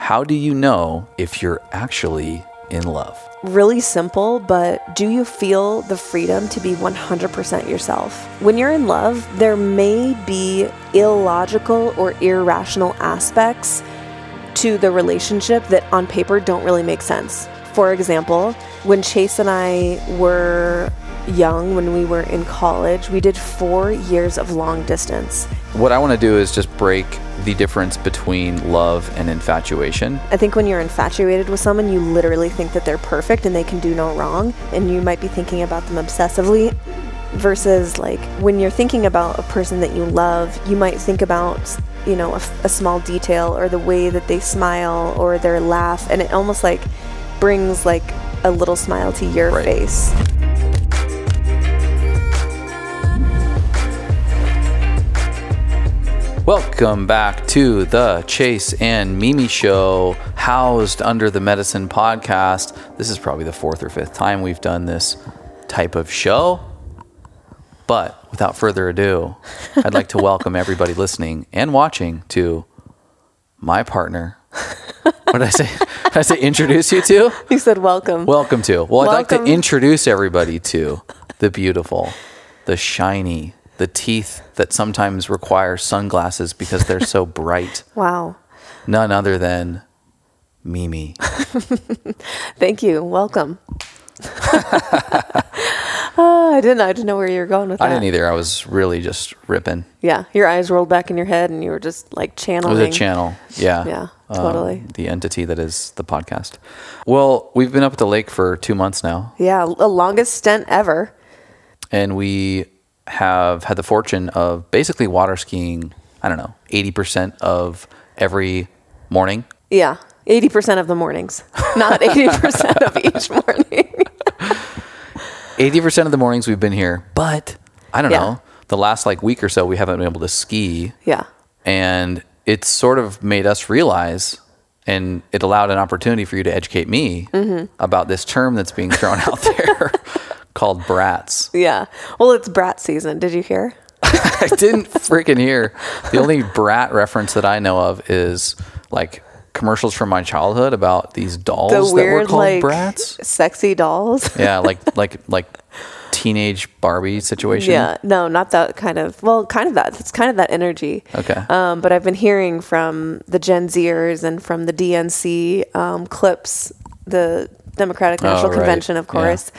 how do you know if you're actually in love? Really simple, but do you feel the freedom to be 100% yourself? When you're in love, there may be illogical or irrational aspects to the relationship that on paper don't really make sense. For example, when Chase and I were young, when we were in college, we did 4 years of long distance. What I want to do is just break the difference between love and infatuation. I think when you're infatuated with someone, you literally think that they're perfect and they can do no wrong, and you might be thinking about them obsessively, versus like when you're thinking about a person that you love, you might think about, you know, a small detail or the way that they smile or their laugh, and it almost like brings like a little smile to your face. Welcome back to the Chase and Mimi Show, housed under the Medicine Podcast. This is probably the 4th or 5th time we've done this type of show. But without further ado, I'd like to welcome everybody listening and watching to my partner. What did I say? Did I say introduce you to? You said welcome. Welcome to. Well, I'd like to introduce everybody to the beautiful, the shiny, the teeth that sometimes require sunglasses because they're so bright. Wow. None other than Mimi. Thank you. Welcome. I didn't know where you were going with that. I didn't either. I was really just ripping. Yeah. Your eyes rolled back in your head and you were just like channeling. It was a channel. Yeah. Yeah, totally. The entity that is the podcast. Well, we've been up at the lake for 2 months now. Yeah. The longest stint ever. And we have had the fortune of basically water skiing, 80% of every morning. Yeah. 80% of the mornings, not 80% of each morning. 80% of the mornings we've been here, but I don't know, the last like week or so, we haven't been able to ski. Yeah. And it's sort of made us realize, and it allowed an opportunity for you to educate me about this term that's being thrown out there called Bratz. Yeah. Well, it's Bratz season. Did you hear? I didn't freaking hear. The only Brat reference that I know of is like commercials from my childhood about these dolls the weird, that were called like, Bratz. Sexy dolls. Yeah, like teenage Barbie situation. Yeah, no, not that kind of. Well, kind of that. It's kind of that energy. Okay. But I've been hearing from the Gen Zers and from the DNC clips, the Democratic National Convention, of course,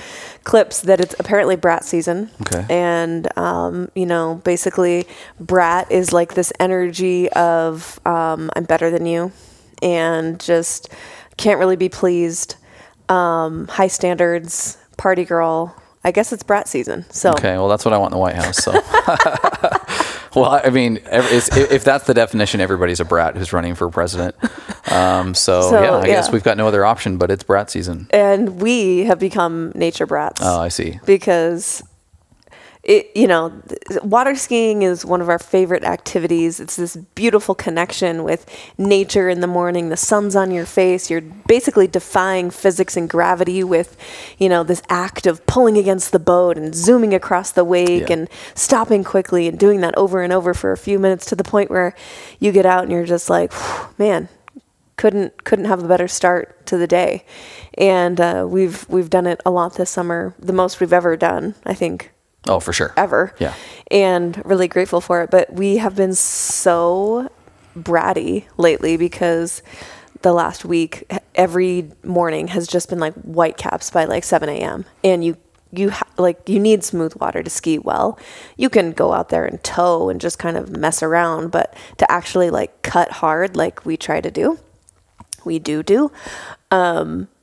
clips that it's apparently Brat season. Okay. And, basically Brat is like this energy of I'm better than you and just can't really be pleased. High standards, party girl. I guess it's Brat season. So okay, well, that's what I want in the White House. So, well, I mean, if that's the definition, everybody's a brat who's running for president. I guess we've got no other option, but it's Brat season. And we have become nature brats. Oh, I see. Because water skiing is one of our favorite activities. It's this beautiful connection with nature in the morning. The sun's on your face. You're basically defying physics and gravity with, this act of pulling against the boat and zooming across the wake and stopping quickly and doing that over and over for a few minutes to the point where you get out and you're just like, man, couldn't have a better start to the day. And we've done it a lot this summer, the most we've ever done, I think. Oh, for sure. Ever. Yeah. And really grateful for it. But we have been so bratty lately because the last week, every morning has just been like whitecaps by like 7 a.m. And you need smooth water to ski well. You can go out there and tow and just kind of mess around, but to actually like cut hard like we try to do, we do,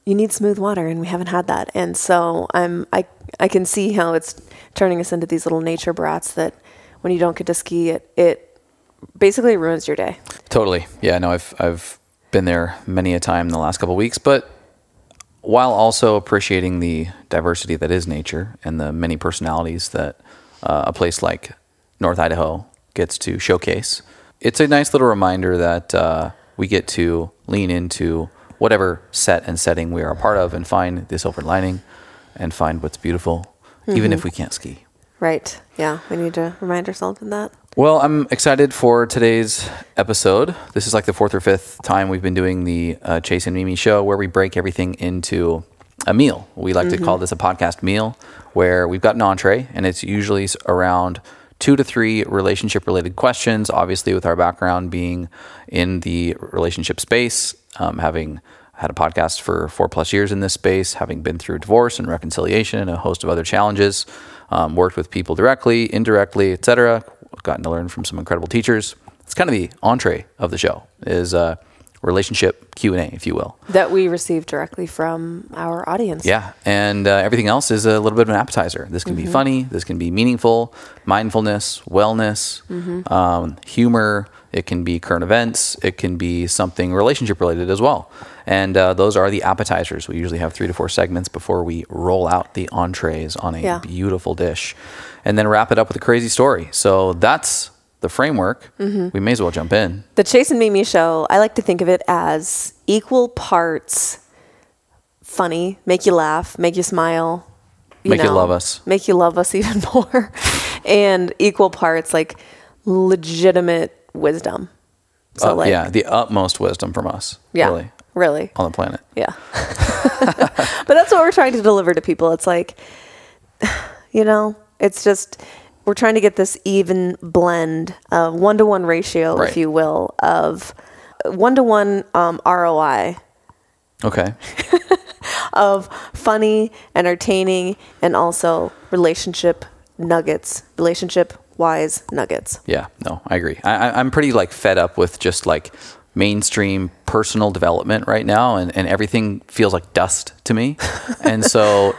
you need smooth water, and we haven't had that. And so I can see how it's turning us into these little nature brats that when you don't get to ski, it basically ruins your day. Totally. Yeah, no, I've been there many a time in the last couple of weeks, but while also appreciating the diversity that is nature and the many personalities that a place like North Idaho gets to showcase, it's a nice little reminder that we get to lean into whatever set and setting we are a part of and find the silver lining and find what's beautiful, even if we can't ski. Right. Yeah. We need to remind ourselves of that. Well, I'm excited for today's episode. This is like the 4th or 5th time we've been doing the Chase and Mimi show, where we break everything into a meal. We like to call this a podcast meal, where we've got an entree, and it's usually around 2 to 3 relationship related questions, obviously with our background being in the relationship space, having had a podcast for 4+ years in this space, having been through divorce and reconciliation and a host of other challenges, worked with people directly, indirectly, etc. Gotten to learn from some incredible teachers. It's kind of the entree of the show, is a relationship Q&A, if you will. That we receive directly from our audience. Yeah, and everything else is a little bit of an appetizer. This can be funny, this can be meaningful, mindfulness, wellness, humor. It can be current events. It can be something relationship related as well. And those are the appetizers. We usually have 3 to 4 segments before we roll out the entrees on a beautiful dish, and then wrap it up with a crazy story. So that's the framework. We may as well jump in. The Chase and Mimi show, I like to think of it as equal parts funny, make you laugh, make you smile, you love us. Make you love us even more, and equal parts like legitimate wisdom. So the utmost wisdom from us. Really on the planet. Yeah. But that's what we're trying to deliver to people. It's like, it's just, we're trying to get this even blend, 1-to-1 ratio, if you will, of 1-to-1 ROI. Okay. Of funny, entertaining, and also relationship-wise nuggets. Yeah, no, I agree. I'm pretty fed up with just mainstream personal development right now, and everything feels like dust to me. And so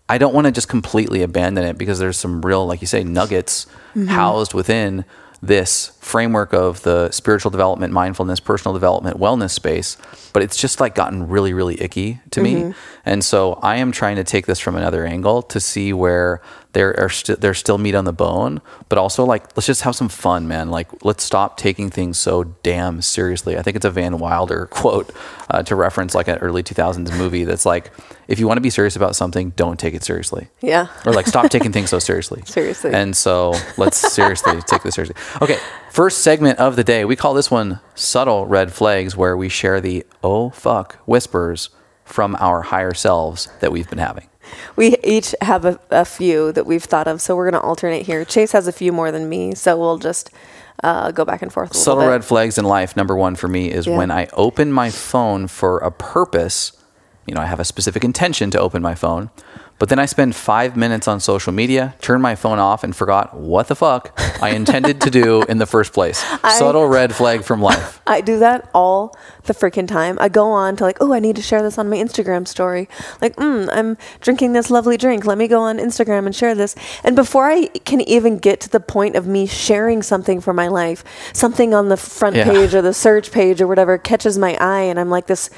I don't want to just completely abandon it, because there's some real, like you say, nuggets housed within this framework of the spiritual development, mindfulness, personal development, wellness space. But it's just gotten really, really icky to me. And so I am trying to take this from another angle to see where there's still meat on the bone, but also let's just have some fun, man. Let's stop taking things so damn seriously. I think it's a Van Wilder quote to reference an early 2000s movie that's if you want to be serious about something, don't take it seriously. Yeah. Or stop taking things so seriously. Seriously. And so let's seriously take this seriously. Okay. First segment of the day. We call this one Subtle Red Flags, where we share the oh fuck whispers from our higher selves that we've been having. We each have a few that we've thought of, so we're going to alternate here. Chase has a few more than me, so we'll just go back and forth a little Subtle bit. red flags in life, number 1 for me is when I open my phone for a purpose. I have a specific intention to open my phone, but then I spend 5 minutes on social media, turn my phone off, and forgot what the fuck I intended to do in the first place. Subtle red flag from life. I do that all the freaking time. I go on to I need to share this on my Instagram story. I'm drinking this lovely drink. Let me go on Instagram and share this. And before I can even get to the point of me sharing something for my life, something on the front page or the search page or whatever catches my eye, and I'm this,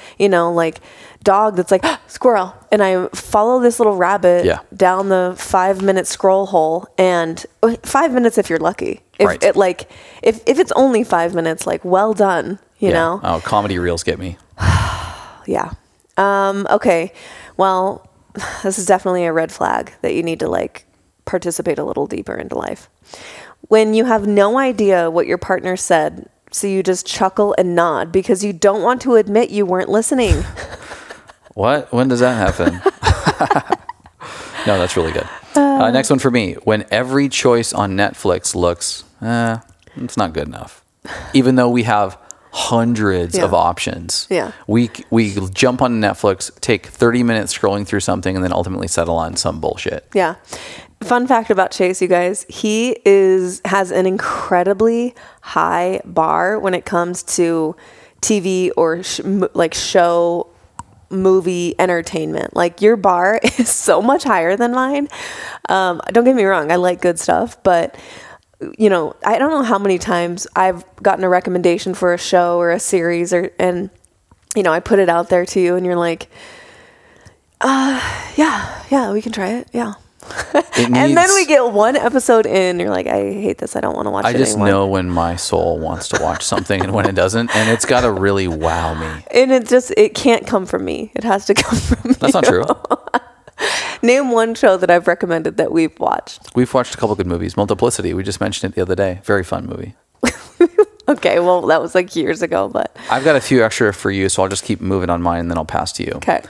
dog that's squirrel, and I follow this little rabbit down the 5-minute scroll hole, and 5 minutes if you're lucky. If if it's only 5 minutes, well done, you know. Oh, comedy reels get me. Yeah. Okay. Well, this is definitely a red flag that you need to participate a little deeper into life. When you have no idea what your partner said, so you just chuckle and nod because you don't want to admit you weren't listening. What? When does that happen? No, that's really good. Next one for me. When every choice on Netflix looks, it's not good enough. Even though we have hundreds of options. Yeah. We jump on Netflix, take 30 minutes scrolling through something, and then ultimately settle on some bullshit. Yeah. Fun fact about Chase, you guys, he has an incredibly high bar when it comes to TV or show, movie entertainment. Your bar is so much higher than mine. Don't get me wrong, I like good stuff, but I don't know how many times I've gotten a recommendation for a show or a series, and I put it out there to you, and you're like, yeah, we can try it, yeah. And then we get one episode in, you're like, I hate this, I don't want to watch it anymore. I just know when my soul wants to watch something and when it doesn't, and it's got to really wow me. And it can't come from me. It has to come from you. That's not true. Name one show that I've recommended that we've watched. We've watched a couple good movies. Multiplicity. We just mentioned it the other day. Very fun movie. Okay, well, that was like years ago, but... I've got a few extra for you, so I'll just keep moving on mine, and then I'll pass to you. Okay.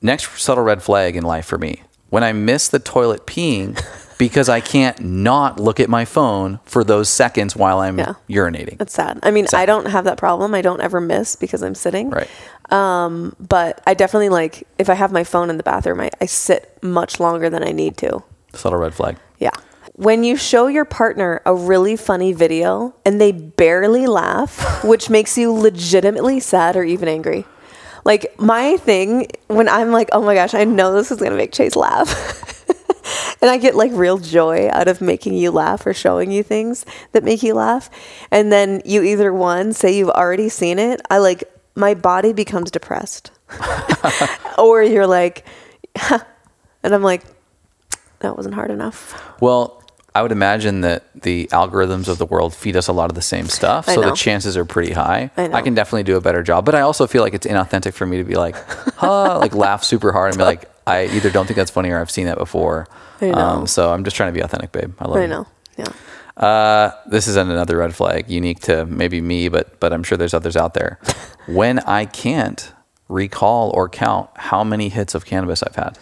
Next subtle red flag in life for me. When I miss the toilet peeing because I can't not look at my phone for those seconds while I'm urinating. That's sad. I mean, I don't have that problem. I don't ever miss because I'm sitting. Right. But I definitely, like, if I have my phone in the bathroom, I sit much longer than I need to. Subtle red flag. Yeah. When you show your partner a really funny video and they barely laugh, which makes you legitimately sad or even angry. Like, my thing, when I'm like, oh my gosh, I know this is going to make Chase laugh. And I get like real joy out of making you laugh or showing you things that make you laugh. And then you either say you've already seen it. My body becomes depressed. Or you're like, and I'm like, that wasn't hard enough. Well, I would imagine that the algorithms of the world feed us a lot of the same stuff. So the chances are pretty high. I can definitely do a better job. But I also feel like it's inauthentic for me to be like, like laugh super hard and be like, I either don't think that's funny or I've seen that before. I know. So I'm just trying to be authentic, babe. I love you. I know. Yeah. This is another red flag, unique to maybe me, but I'm sure there's others out there. When I can't recall or count how many hits of cannabis I've had.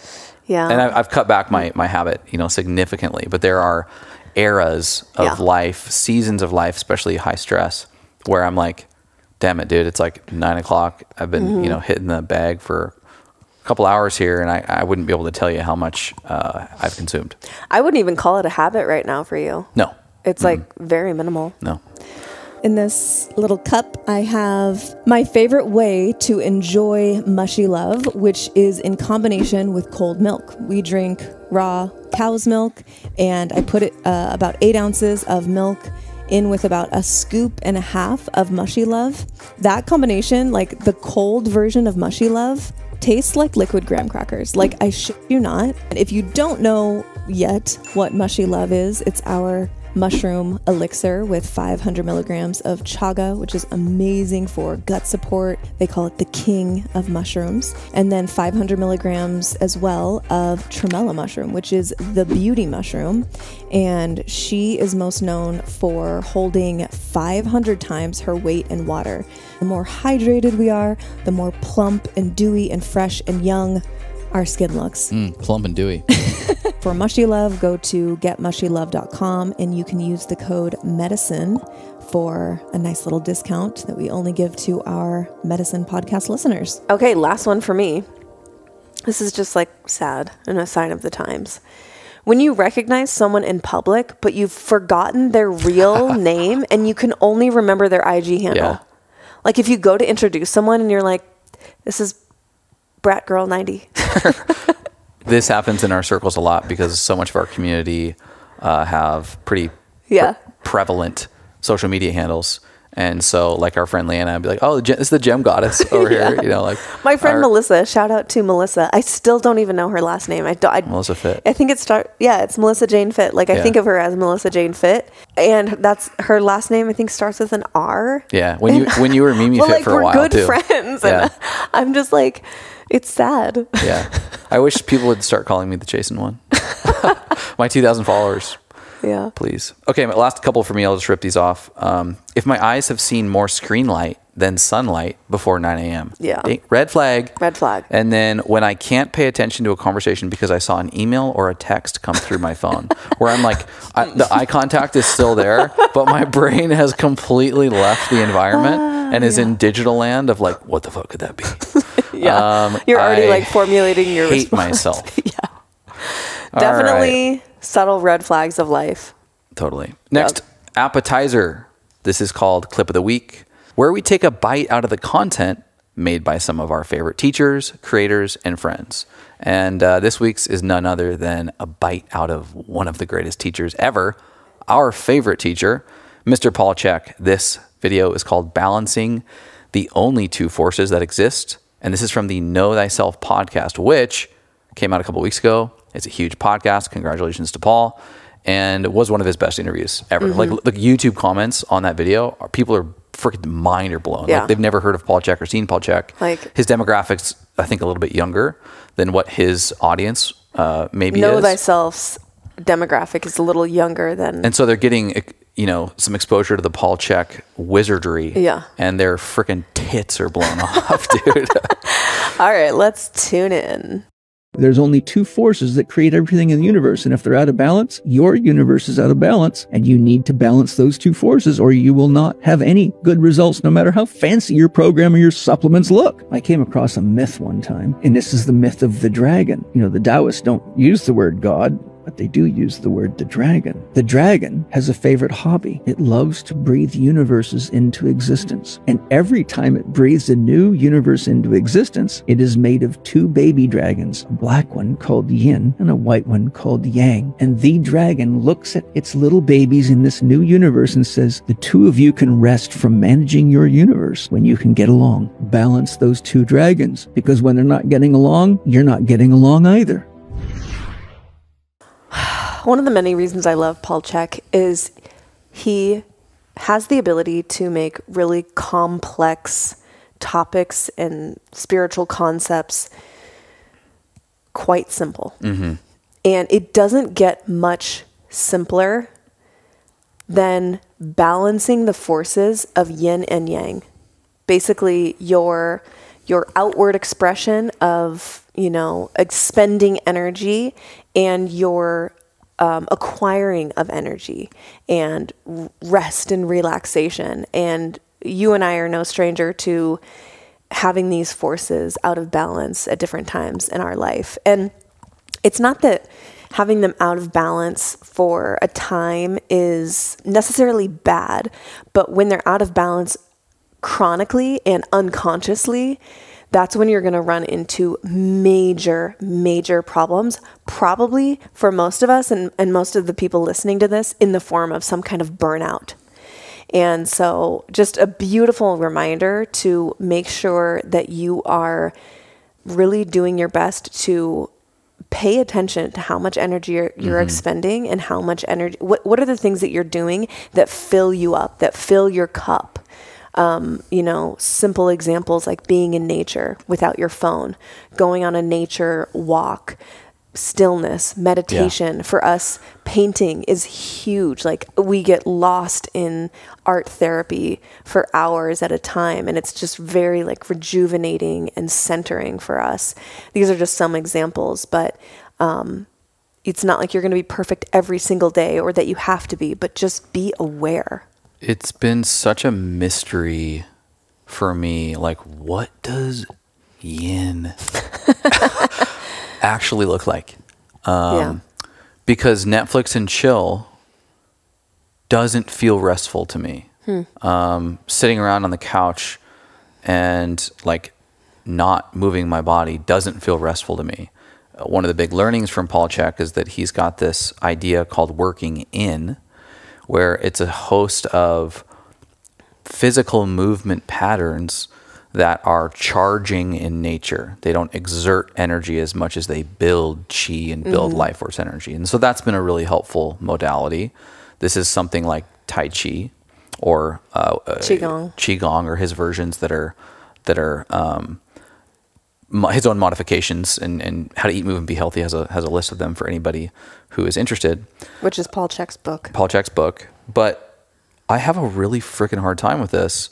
Yeah. And I've cut back my habit, significantly. But there are eras of life, seasons of life, especially high stress, where I'm like, damn it, dude, it's like 9 o'clock. I've been, hitting the bag for a couple hours here, and I wouldn't be able to tell you how much I've consumed. I wouldn't even call it a habit right now for you. No. It's like very minimal. No. In this little cup, I have my favorite way to enjoy MushyLove, which is in combination with cold milk. We drink raw cow's milk, and I put it about 8 ounces of milk in with about a scoop and a half of MushyLove. That combination, like the cold version of MushyLove, tastes like liquid graham crackers. Like, I shit you not. If you don't know yet what MushyLove is, it's our mushroom elixir with 500 milligrams of chaga, which is amazing for gut support. They call it the king of mushrooms. And then 500 milligrams as well of tremella mushroom, which is the beauty mushroom. And she is most known for holding 500 times her weight in water. The more hydrated we are, the more plump and dewy and fresh and young our skin looks. Plump and dewy. For MushyLove, go to getmushylove.com and you can use the code MEDICINE for a nice little discount that we only give to our medicine podcast listeners. Okay, last one for me. This is just like sad and a sign of the times. When you recognize someone in public, but you've forgotten their real name and you can only remember their IG handle. Yeah. Like if you go to introduce someone and you're like, this is Brat Girl 90. This happens in our circles a lot because so much of our community have pretty prevalent social media handles. And so like our friend Leanna would be like, oh, it's the gem goddess over here. Like my friend Melissa, shout out to Melissa. I still don't even know her last name. Melissa Fit. I think it's Melissa Jane Fit. Like I think of her as Melissa Jane Fit. And that's her last name, I think starts with an R. Yeah. When you were Mimi Fit for a while we're good too. friends. And I'm just like, it's sad. Yeah. I wish people would start calling me the Chasen one. My 2,000 followers. Yeah. Please. Okay, my last couple for me, I'll just rip these off. If my eyes have seen more screen light than sunlight before 9 a.m. Yeah. Red flag. Red flag. And then when I can't pay attention to a conversation because I saw an email or a text come through my phone, where I'm like, the eye contact is still there, but my brain has completely left the environment and is in digital land of like, what the fuck could that be? You're already like formulating your hate response. myself. Definitely subtle red flags of life. Totally. Next, appetizer. This is called Clip of the Week, where we take a bite out of the content made by some of our favorite teachers, creators, and friends. And this week's is none other than a bite out of one of the greatest teachers ever, our favorite teacher, Mr. Paul Chek. This video is called Balancing the Only Two Forces That Exist. And this is from the Know Thyself podcast, which came out a couple weeks ago. It's a huge podcast. Congratulations to Paul. And it was one of his best interviews ever. Like the YouTube comments on that video, people are freaking mind are blown. Yeah. Like they've never heard of Paul Chek or seen Paul Chek. Like his demographics, I think, a little bit younger than what his audience maybe Know is. thyself's demographic is a little younger than. And so they're getting, some exposure to the Paul Chek wizardry. Yeah. And their freaking tits are blown off, dude. All right, let's tune in. There's only two forces that create everything in the universe, and if they're out of balance, your universe is out of balance, and you need to balance those two forces or you will not have any good results no matter how fancy your program or your supplements look. I came across a myth one time, and this is the myth of the dragon. The Taoists don't use the word God, but they do use the word the dragon. The dragon has a favorite hobby. It loves to breathe universes into existence. And every time it breathes a new universe into existence, it is made of two baby dragons, a black one called Yin and a white one called Yang. And the dragon looks at its little babies in this new universe and says, the two of you can rest from managing your universe when you can get along. Balance those two dragons, because when they're not getting along, you're not getting along either. One of the many reasons I love Paul Chek is he has the ability to make really complex topics and spiritual concepts quite simple. Mm-hmm. And it doesn't get much simpler than balancing the forces of yin and yang. Basically, your outward expression of, expending energy and your acquiring of energy and rest and relaxation. And you and I are no stranger to having these forces out of balance at different times in our life. And it's not that having them out of balance for a time is necessarily bad, but when they're out of balance chronically and unconsciously, that's when you're going to run into major, major problems, probably for most of us and most of the people listening to this, in the form of some kind of burnout. And so just a beautiful reminder to make sure that you are really doing your best to pay attention to how much energy you're expending and how much energy, what are the things that you're doing that fill you up, that fill your cup. Simple examples like being in nature without your phone, going on a nature walk, stillness, meditation. Yeah. For us, painting is huge. Like, we get lost in art therapy for hours at a time, and it's just very rejuvenating and centering for us. These are just some examples, but it's not like you're going to be perfect every single day or that you have to be, but just be aware. It's been such a mystery for me. What does yin actually look like? Because Netflix and chill doesn't feel restful to me. Sitting around on the couch and not moving my body doesn't feel restful to me. One of the big learnings from Paul Chek is that he's got this idea called working in, where it's a host of physical movement patterns that are charging in nature. They don't exert energy as much as they build chi and build life force energy. And so that's been a really helpful modality. This is something like Tai Chi or Qigong, or his versions that are his own modifications, and How to Eat, Move, and Be Healthy has a list of them for anybody who is interested. Which is Paul Chek's book. But I have a really freaking hard time with this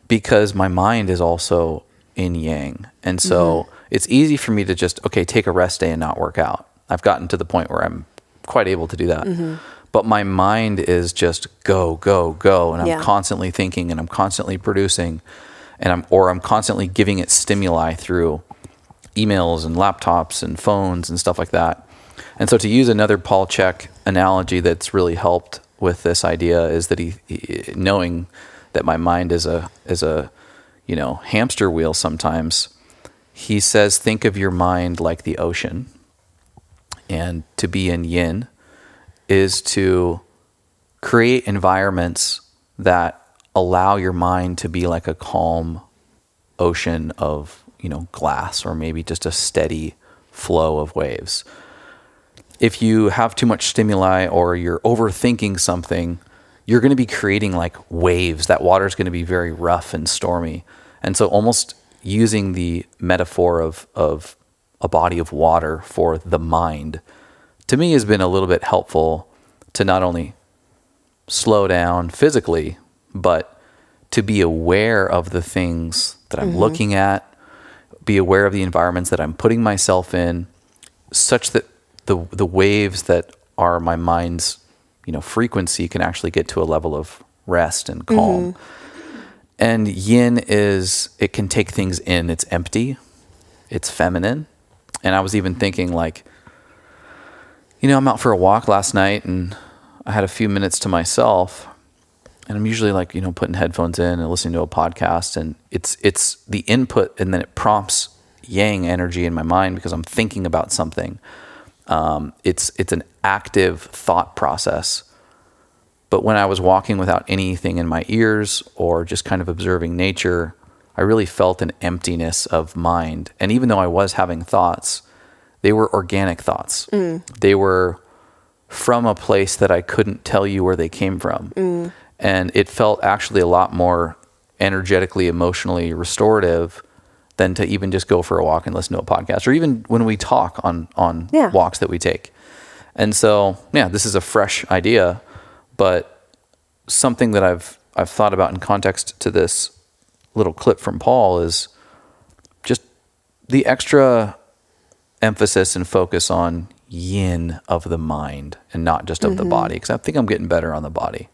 because my mind is also in yang. And so it's easy for me to just, take a rest day and not work out. I've gotten to the point where I'm quite able to do that. But my mind is just go, go, go. And I'm constantly thinking, and I'm constantly producing, and I'm constantly giving it stimuli through emails and laptops and phones and stuff like that. And so, to use another Paul Chek analogy that's really helped with this idea is that he knowing that my mind is a hamster wheel sometimes, he says, think of your mind like the ocean. And to be in yin is to create environments that allow your mind to be like a calm ocean of, glass, or maybe just a steady flow of waves. If you have too much stimuli or you're overthinking something, you're going to be creating waves. That water is going to be very rough and stormy. And so almost using the metaphor of a body of water for the mind, to me has been a little bit helpful to not only slow down physically, but to be aware of the things that I'm looking at, be aware of the environments that I'm putting myself in, such that the waves that are my mind's, frequency can actually get to a level of rest and calm. And yin it can take things in. It's empty. It's feminine. And I was even thinking I'm out for a walk last night and I had a few minutes to myself, and I'm usually putting headphones in and listening to a podcast, and it's the input, and then it prompts yang energy in my mind because I'm thinking about something. It's an active thought process. But when I was walking without anything in my ears or just kind of observing nature, I really felt an emptiness of mind. And even though I was having thoughts, they were organic thoughts. They were from a place that I couldn't tell you where they came from. And it felt actually a lot more energetically, emotionally restorative than to even just go for a walk and listen to a podcast, or even when we talk on walks that we take. And so, this is a fresh idea, but something that I've thought about in context to this little clip from Paul is just the extra emphasis and focus on yin of the mind and not just of the body, because I think I'm getting better on the body.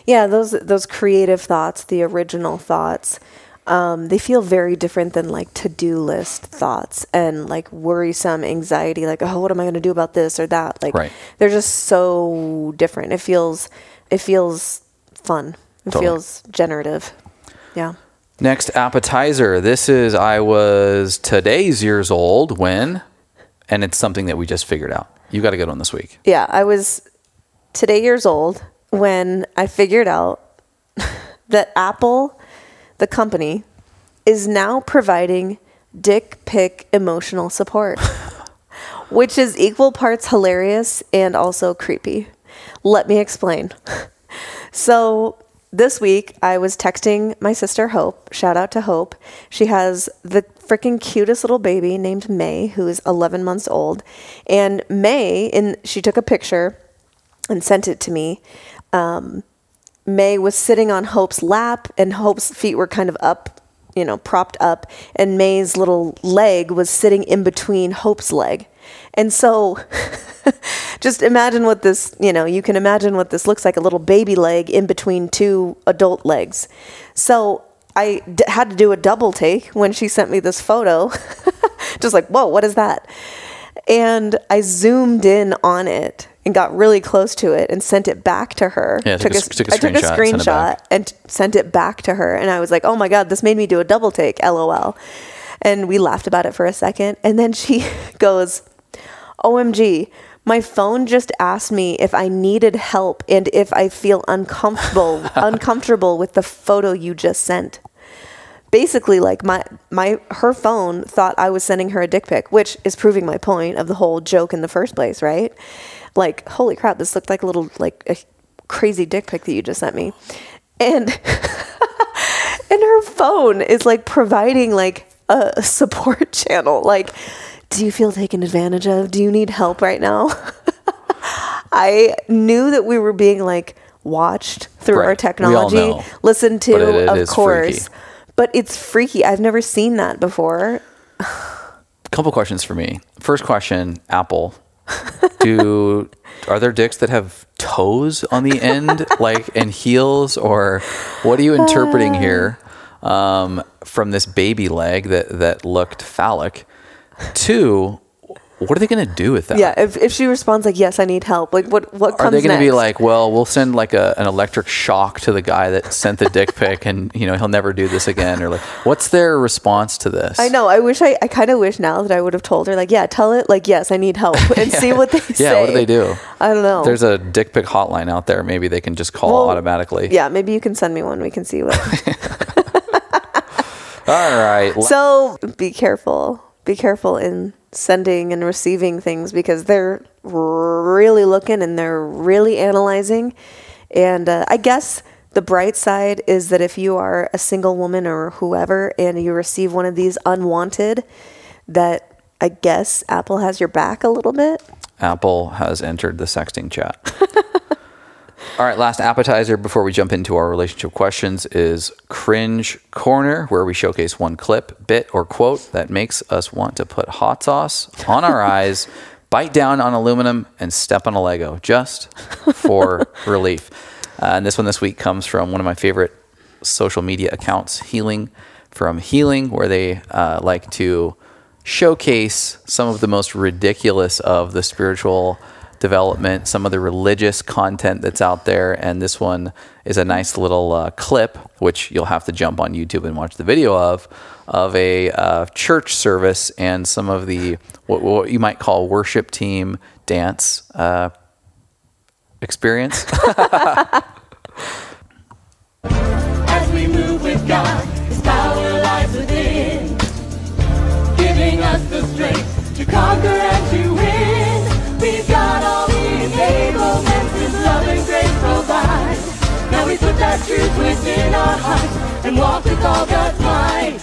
Yeah, those creative thoughts, the original thoughts, they feel very different than to-do list thoughts and worrisome anxiety, oh, what am I going to do about this or that? Right. They're just so different. It feels fun. It feels generative. Yeah. Next appetizer. This is, I was today's years old when, and it's something that we just figured out. You got a good one this week. Yeah, I was today years old when I figured out that Apple, the company, is now providing dick pic emotional support, which is equal parts hilarious and also creepy. Let me explain. So this week I was texting my sister Hope. Shout out to Hope. She has the freaking cutest little baby named May, who is 11 months old. And she took a picture and sent it to me. May was sitting on Hope's lap, and Hope's feet were kind of up, propped up, and May's little leg was sitting in between Hope's leg. And so just imagine what this, you can imagine what this looks like, a little baby leg in between two adult legs. So I had to do a double take when she sent me this photo, just whoa, what is that? And I zoomed in on it and got really close to it and sent it back to her. Yeah, I took a screenshot and sent it back to her. And I was like, oh my God, this made me do a double take, LOL. And we laughed about it for a second. And then she goes, OMG, my phone just asked me if I needed help and if I feel uncomfortable with the photo you just sent. Basically, her phone thought I was sending her a dick pic, which is proving my point of the whole joke in the first place, right? Holy crap, this looked like a crazy dick pic that you just sent me. And and her phone is providing a support channel. Do you feel taken advantage of? Do you need help right now? I knew that we were being watched through our technology, listened to, of course. Freaky. But it's freaky. I've never seen that before. A couple questions for me. First question, Apple. Are there dicks that have toes on the end, and heels, or what are you interpreting here from this baby leg that looked phallic? Two, what are they going to do with that? Yeah, if she responds yes, I need help. What comes Are they going to be next? well, we'll send an electric shock to the guy that sent the dick pic, and he'll never do this again, or what's their response to this? I know. I kind of wish now that I would have told her yeah, tell it yes, I need help, and see what they say. Yeah, what do they do? I don't know. There's a dick pic hotline out there. Maybe they can just call automatically. Yeah, maybe you can send me one. We can see what. All right. So be careful. Be careful in sending and receiving things, because they're really looking and they're really analyzing. And I guess the bright side is that if you are a single woman or whoever and you receive one of these unwanted, that I guess Apple has your back a little bit. Apple has entered the sexting chat. All right, last appetizer before we jump into our relationship questions is Cringe Corner, where we showcase one clip, bit, or quote that makes us want to put hot sauce on our eyes, bite down on aluminum, and step on a Lego just for relief. And this one this week comes from one of my favorite social media accounts, Healing from Healing, where they like to showcase some of the most ridiculous of the spiritual development, some of the religious content that's out there. And this one is a nice little clip, which you'll have to jump on YouTube and watch the video of a church service and some of the, what you might call worship team dance experience. As we move with God, His power lies within, giving us the strength to conquer and to win. We've got all the enablements His love and grace provide. Now we put that truth within our hearts and walk with all God's might.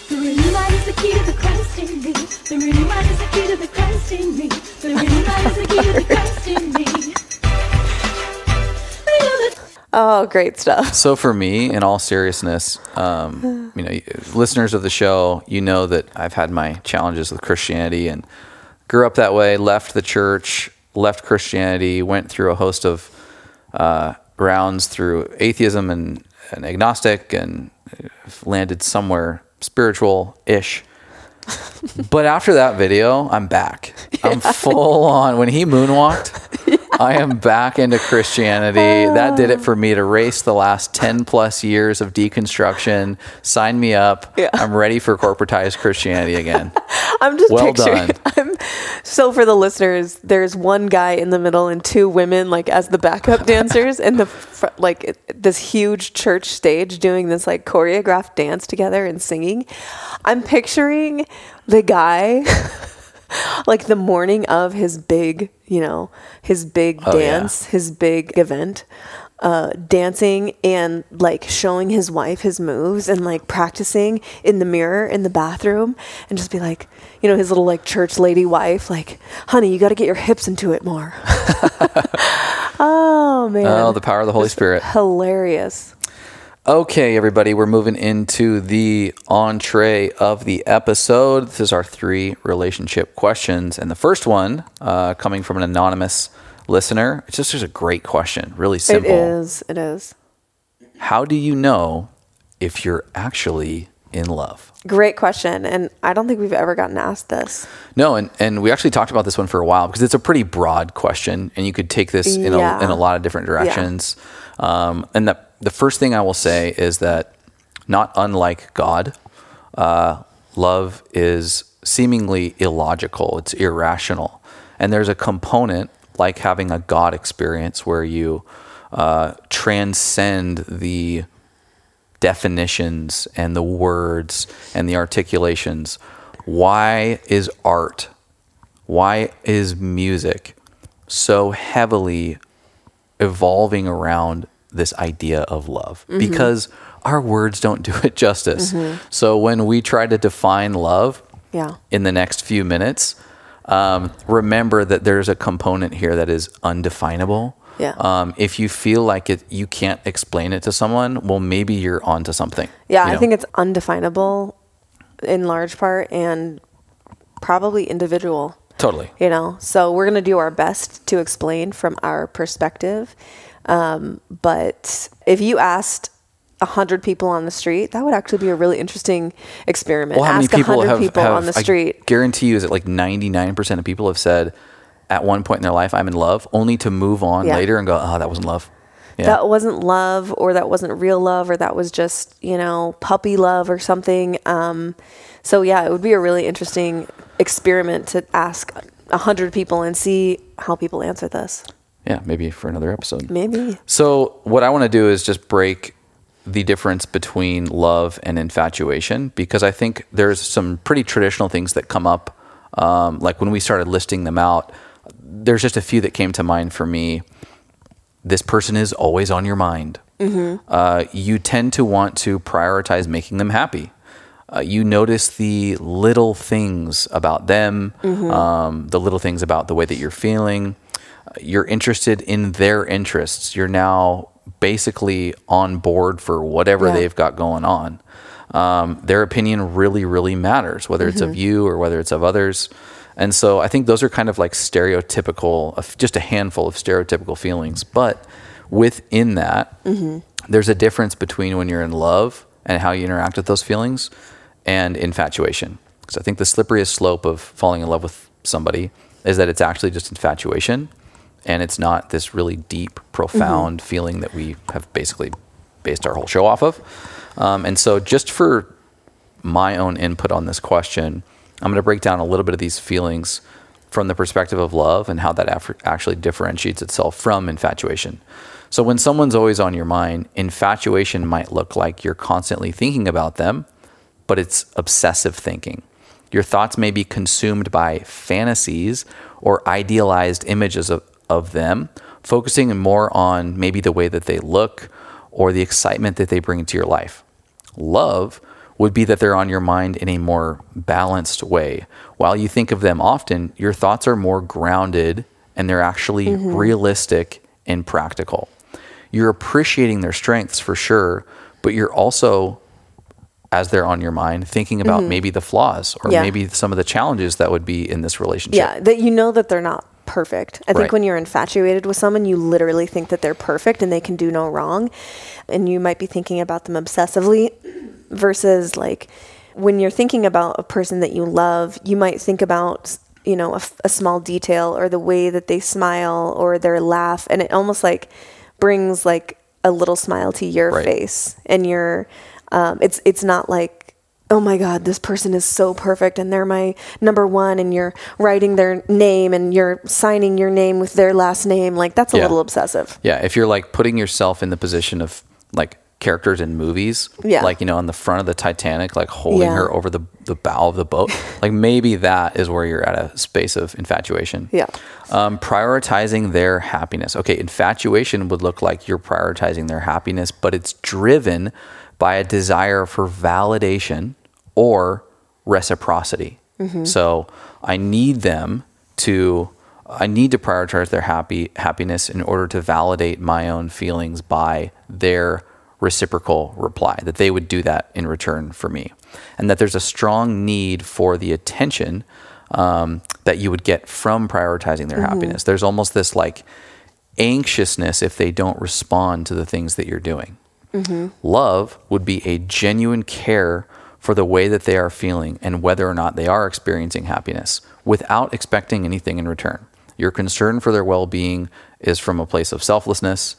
The renewed mind is the key to the Christ in me. The renewed mind is the key to the Christ in me. The renewed mind is the key to the Christ in me. Oh, great stuff. So for me, in all seriousness, listeners of the show, you know that I've had my challenges with Christianity and grew up that way, left the church, left Christianity, went through a host of rounds through atheism and agnostic, and landed somewhere spiritual-ish. But after that video, I'm back. Yeah. I'm full on. When he moonwalked, I am back into Christianity. That did it for me to erase the last 10 plus years of deconstruction. Sign me up. Yeah. I'm ready for corporatized Christianity again. I'm just well picturing. So for the listeners, there's one guy in the middle and two women like as the backup dancers in the this huge church stage doing this like choreographed dance together and singing. I'm picturing the guy like the morning of his big, his big dance, his big event, dancing and like showing his wife his moves and like practicing in the mirror in the bathroom, and just be like, his little like church lady wife, like, honey, you got to get your hips into it more. Oh man. Oh, the power of the Holy Spirit. Hilarious. Okay, everybody, we're moving into the entree of the episode. This is our 3 relationship questions. And the first one, coming from an anonymous listener, it's just a great question. Really simple. It is. How do you know if you're actually in love? Great question. And I don't think we've ever gotten asked this. No, and we actually talked about this one for a while because it's a pretty broad question, and you could take this in a lot of different directions. Yeah. And the first thing I will say is that, not unlike God, love is seemingly illogical. It's irrational. And there's a component like having a God experience where you transcend the definitions and the words and the articulations. Why is art, why is music so heavily evolving around this idea of love? Mm-hmm. Because our words don't do it justice. Mm-hmm. So when we try to define love in the next few minutes, remember that there's a component here that is undefinable. Yeah. If you feel like you can't explain it to someone, well, maybe you're onto something. Yeah, I think it's undefinable in large part and probably individual. Totally. So we're going to do our best to explain from our perspective. But if you asked 100 people on the street, that would actually be a really interesting experiment. Well, how many people 100 people on the street. I guarantee you, is it like 99% of people have said at one point in their life, I'm in love, only to move on later and go, oh, that wasn't love. Yeah. That wasn't love, or that wasn't real love, or that was just, puppy love or something. So yeah, it would be a really interesting experiment to ask 100 people and see how people answer this. Yeah, maybe for another episode. Maybe. So what I want to do is just break the difference between love and infatuation, because I think there's some pretty traditional things that come up. Like when we started listing them out, there's just a few that came to mind for me. This person is always on your mind. You tend to want to prioritize making them happy. You notice the little things about them, the little things about the way that you're feeling. You're interested in their interests. You're now basically on board for whatever they've got going on. Their opinion really, really matters, whether it's of you or whether it's of others. And so I think those are kind of like stereotypical, just a handful of stereotypical feelings. But within that, there's a difference between when you're in love and how you interact with those feelings and infatuation. Because I think the slipperyest slope of falling in love with somebody is that it's actually just infatuation, and it's not this really deep, profound feeling that we have basically based our whole show off of. And so just for my own input on this question, I'm going to break down a little bit of these feelings from the perspective of love and how that actually differentiates itself from infatuation. So when someone's always on your mind, infatuation might look like you're constantly thinking about them, but it's obsessive thinking. Your thoughts may be consumed by fantasies or idealized images of them, focusing more on maybe the way that they look or the excitement that they bring into your life. Love would be that they're on your mind in a more balanced way. While you think of them often, your thoughts are more grounded and they're actually realistic and practical. You're appreciating their strengths for sure, but you're also, as they're on your mind, thinking about maybe the flaws or maybe some of the challenges that would be in this relationship. Yeah, that you know that they're not perfect. I think when you're infatuated with someone, you literally think that they're perfect and they can do no wrong. And you might be thinking about them obsessively versus like when you're thinking about a person that you love, you might think about, you know, a small detail or the way that they smile or their laugh. And it almost like brings like a little smile to your face. And you're, it's not like, oh my God, this person is so perfect and they're my number one, and you're writing their name and you're signing your name with their last name. Like that's a little obsessive. Yeah. If you're like putting yourself in the position of like characters in movies, like, you know, on the front of the Titanic, like holding her over the bow of the boat, like maybe that is where you're at a space of infatuation. Prioritizing their happiness. Okay. Infatuation would look like you're prioritizing their happiness, but it's driven by a desire for validation or reciprocity. So I need to prioritize their happiness in order to validate my own feelings by their reciprocal reply, that they would do that in return for me. And that there's a strong need for the attention that you would get from prioritizing their happiness. There's almost this like anxiousness if they don't respond to the things that you're doing. Love would be a genuine care for the way that they are feeling and whether or not they are experiencing happiness without expecting anything in return. Your concern for their well-being is from a place of selflessness,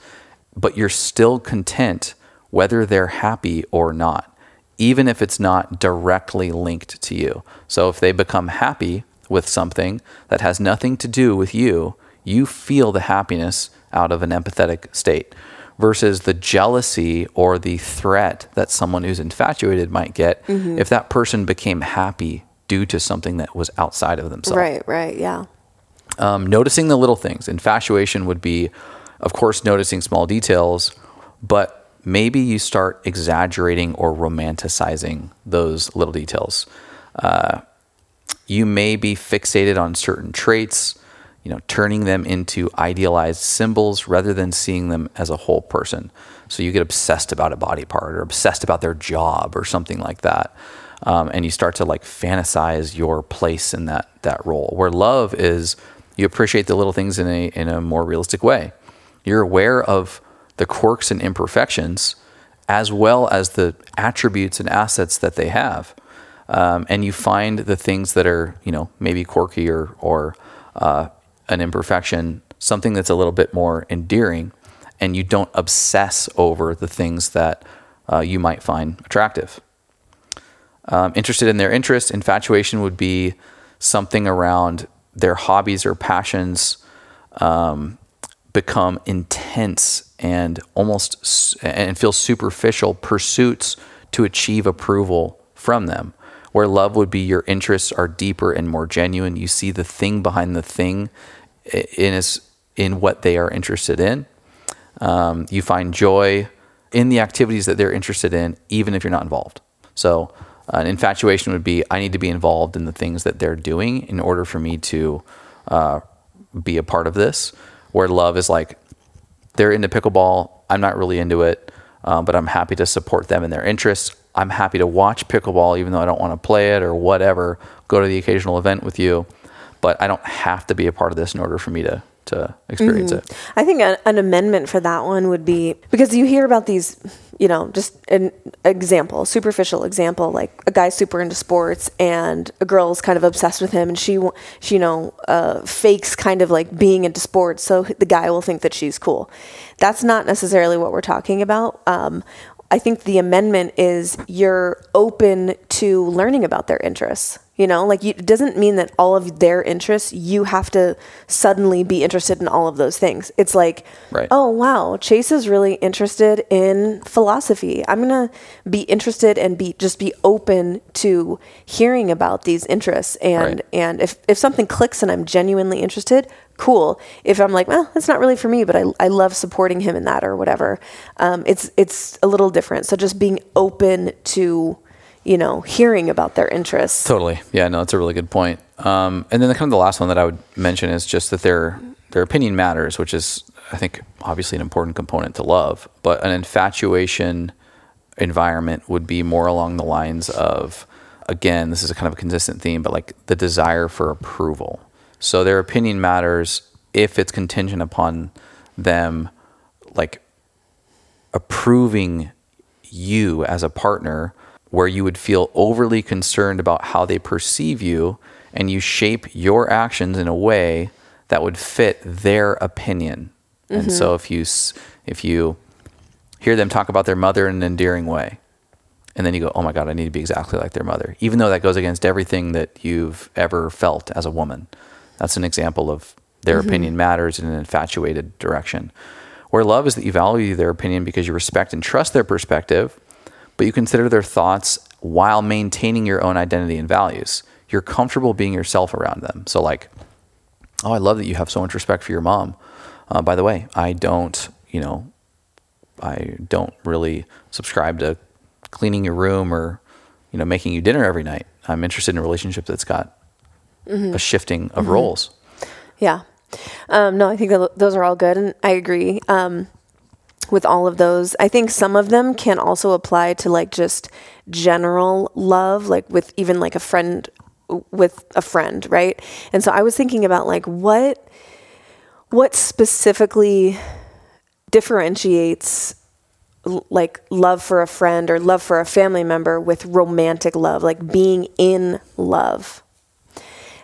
but you're still content whether they're happy or not, even if it's not directly linked to you. So if they become happy with something that has nothing to do with you, you feel the happiness out of an empathetic state. Versus the jealousy or the threat that someone who's infatuated might get if that person became happy due to something that was outside of themselves. Noticing the little things. Infatuation would be, of course, noticing small details, but maybe you start exaggerating or romanticizing those little details. You may be fixated on certain traits, you know, turning them into idealized symbols rather than seeing them as a whole person. So you get obsessed about a body part or obsessed about their job or something like that. And you start to like fantasize your place in that role. Where love is, you appreciate the little things in a more realistic way. You're aware of the quirks and imperfections as well as the attributes and assets that they have. And you find the things that are, you know, maybe quirky or an imperfection, something that's a little bit more endearing, and you don't obsess over the things that you might find attractive. Interested in their interests, infatuation would be something around their hobbies or passions become intense and feel superficial pursuits to achieve approval from them. Where love would be your interests are deeper and more genuine. You see the thing behind the thing in what they are interested in. You find joy in the activities that they're interested in, even if you're not involved. So an infatuation would be, I need to be involved in the things that they're doing in order for me to be a part of this. Where love is like, they're into pickleball, I'm not really into it, but I'm happy to support them in their interests. I'm happy to watch pickleball even though I don't want to play it or whatever, go to the occasional event with you, but I don't have to be a part of this in order for me to experience it. I think an amendment for that one would be, because you hear about these, just an example, superficial example, like a guy's super into sports and a girl's kind of obsessed with him, and she fakes kind of like being into sports, so the guy will think that she's cool. That's not necessarily what we're talking about. I think the amendment is you're open to learning about their interests. It doesn't mean that all of their interests, you have to suddenly be interested in all of those things. It's like, right. Oh, wow, Chase is really interested in philosophy. I'm going to be interested and be open to hearing about these interests. And if something clicks and I'm genuinely interested, cool. If I'm like, well, that's not really for me, but I love supporting him in that or whatever, it's a little different. So just being open to hearing about their interests. Totally. Yeah, no, that's a really good point. And then the last one that I would mention is just that their opinion matters, which is, I think, obviously an important component to love. But an infatuation environment would be more along the lines of, again, this is a kind of a consistent theme, but like the desire for approval. So their opinion matters if it's contingent upon them like approving you as a partner, where you would feel overly concerned about how they perceive you, and you shape your actions in a way that would fit their opinion. Mm-hmm. And so if you hear them talk about their mother in an endearing way, and then you go, oh my God, I need to be exactly like their mother, even though that goes against everything that you've ever felt as a woman. That's an example of their opinion matters in an infatuated direction. Where love is that you value their opinion because you respect and trust their perspective, but you consider their thoughts while maintaining your own identity and values. You're comfortable being yourself around them. So like, oh, I love that you have so much respect for your mom. By the way, I don't really subscribe to cleaning your room or, making you dinner every night. I'm interested in a relationship that's got a shifting of roles. Yeah. No, I think those are all good. And I agree. With all of those, I think some of them can also apply to like just general love, like with even like a friend with a friend, right? And so I was thinking about like what specifically differentiates like love for a friend or love for a family member with romantic love, like being in love.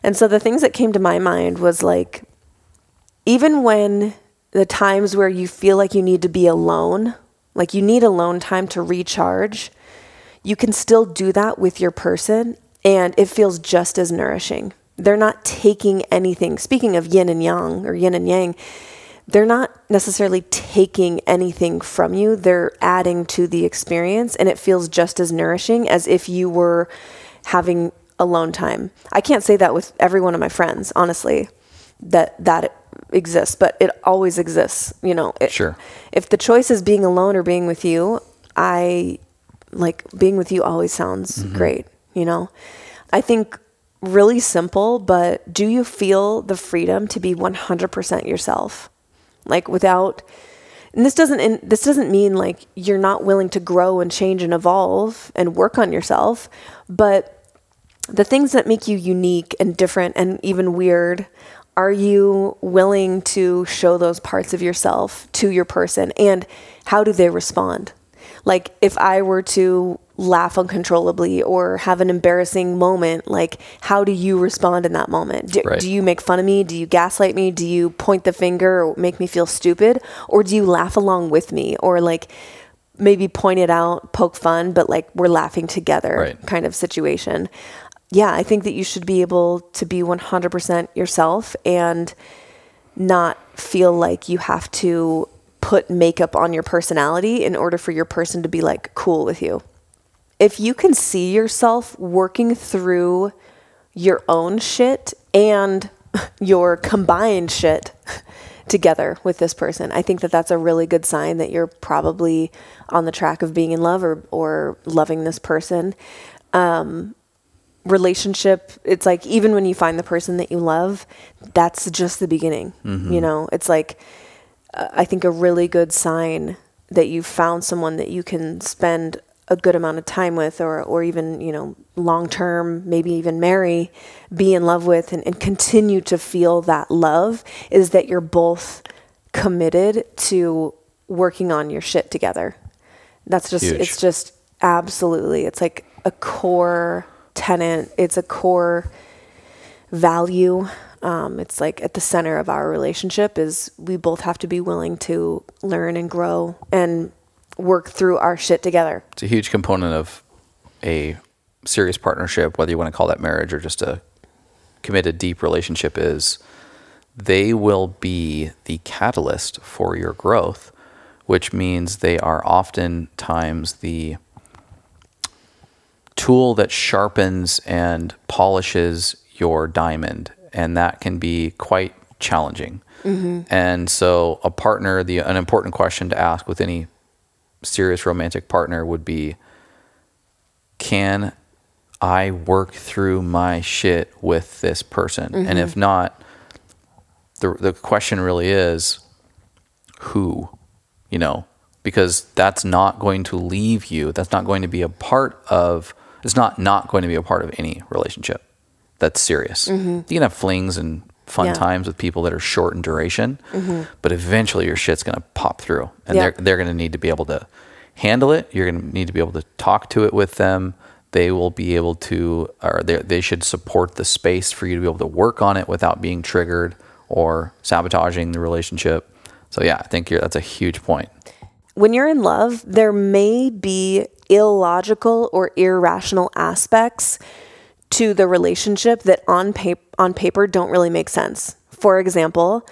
And so the things that came to my mind was like, even when the times where you feel like you need to be alone, like you need alone time to recharge, you can still do that with your person and it feels just as nourishing. They're not taking anything. Speaking of yin and yang or yin and yang, they're not necessarily taking anything from you. They're adding to the experience and it feels just as nourishing as if you were having alone time. I can't say that with every one of my friends, honestly, that exists, but it always exists. Sure. If the choice is being alone or being with you, I like being with you always sounds great. I think really simple, but do you feel the freedom to be 100% yourself? Like without, and this doesn't mean like you're not willing to grow and change and evolve and work on yourself, but the things that make you unique and different and even weird, are you willing to show those parts of yourself to your person? And how do they respond? Like if I were to laugh uncontrollably or have an embarrassing moment, like how do you respond in that moment? Do you make fun of me? Do you gaslight me? Do you point the finger or make me feel stupid? Or do you laugh along with me? Or like maybe point it out, poke fun, but like we're laughing together kind of situation. Yeah, I think that you should be able to be 100% yourself and not feel like you have to put makeup on your personality in order for your person to be like cool with you. If you can see yourself working through your own shit and your combined shit together with this person. I think that that's a really good sign that you're probably on the track of being in love or loving this person. Relationship, it's like, even when you find the person that you love, that's just the beginning. You know, it's like, I think a really good sign that you've found someone that you can spend a good amount of time with, or even, you know, long term, maybe even marry, be in love with, and continue to feel that love, is that you're both committed to working on your shit together. That's just, huge. It's just absolutely, it's like a core tenet. It's a core value. It's like at the center of our relationship is we both have to be willing to learn and grow and work through our shit together. It's a huge component of a serious partnership, whether you want to call that marriage or just a committed, deep relationship, is they will be the catalyst for your growth, which means they are oftentimes the tool that sharpens and polishes your diamond, and that can be quite challenging. And so a partner, an important question to ask with any serious romantic partner would be, can I work through my shit with this person? And if not, the question really is, who? You know, because that's not going to leave you. That's not going to be a part of, it's not going to be a part of any relationship that's serious. You can have flings and fun times with people that are short in duration, but eventually your shit's going to pop through, and they're going to need to be able to handle it. You're going to need to be able to talk to it with them. They will be able to, or they should support the space for you to be able to work on it without being triggered or sabotaging the relationship. So yeah, I think that's a huge point. When you're in love, there may be illogical or irrational aspects to the relationship that on paper don't really make sense. For example,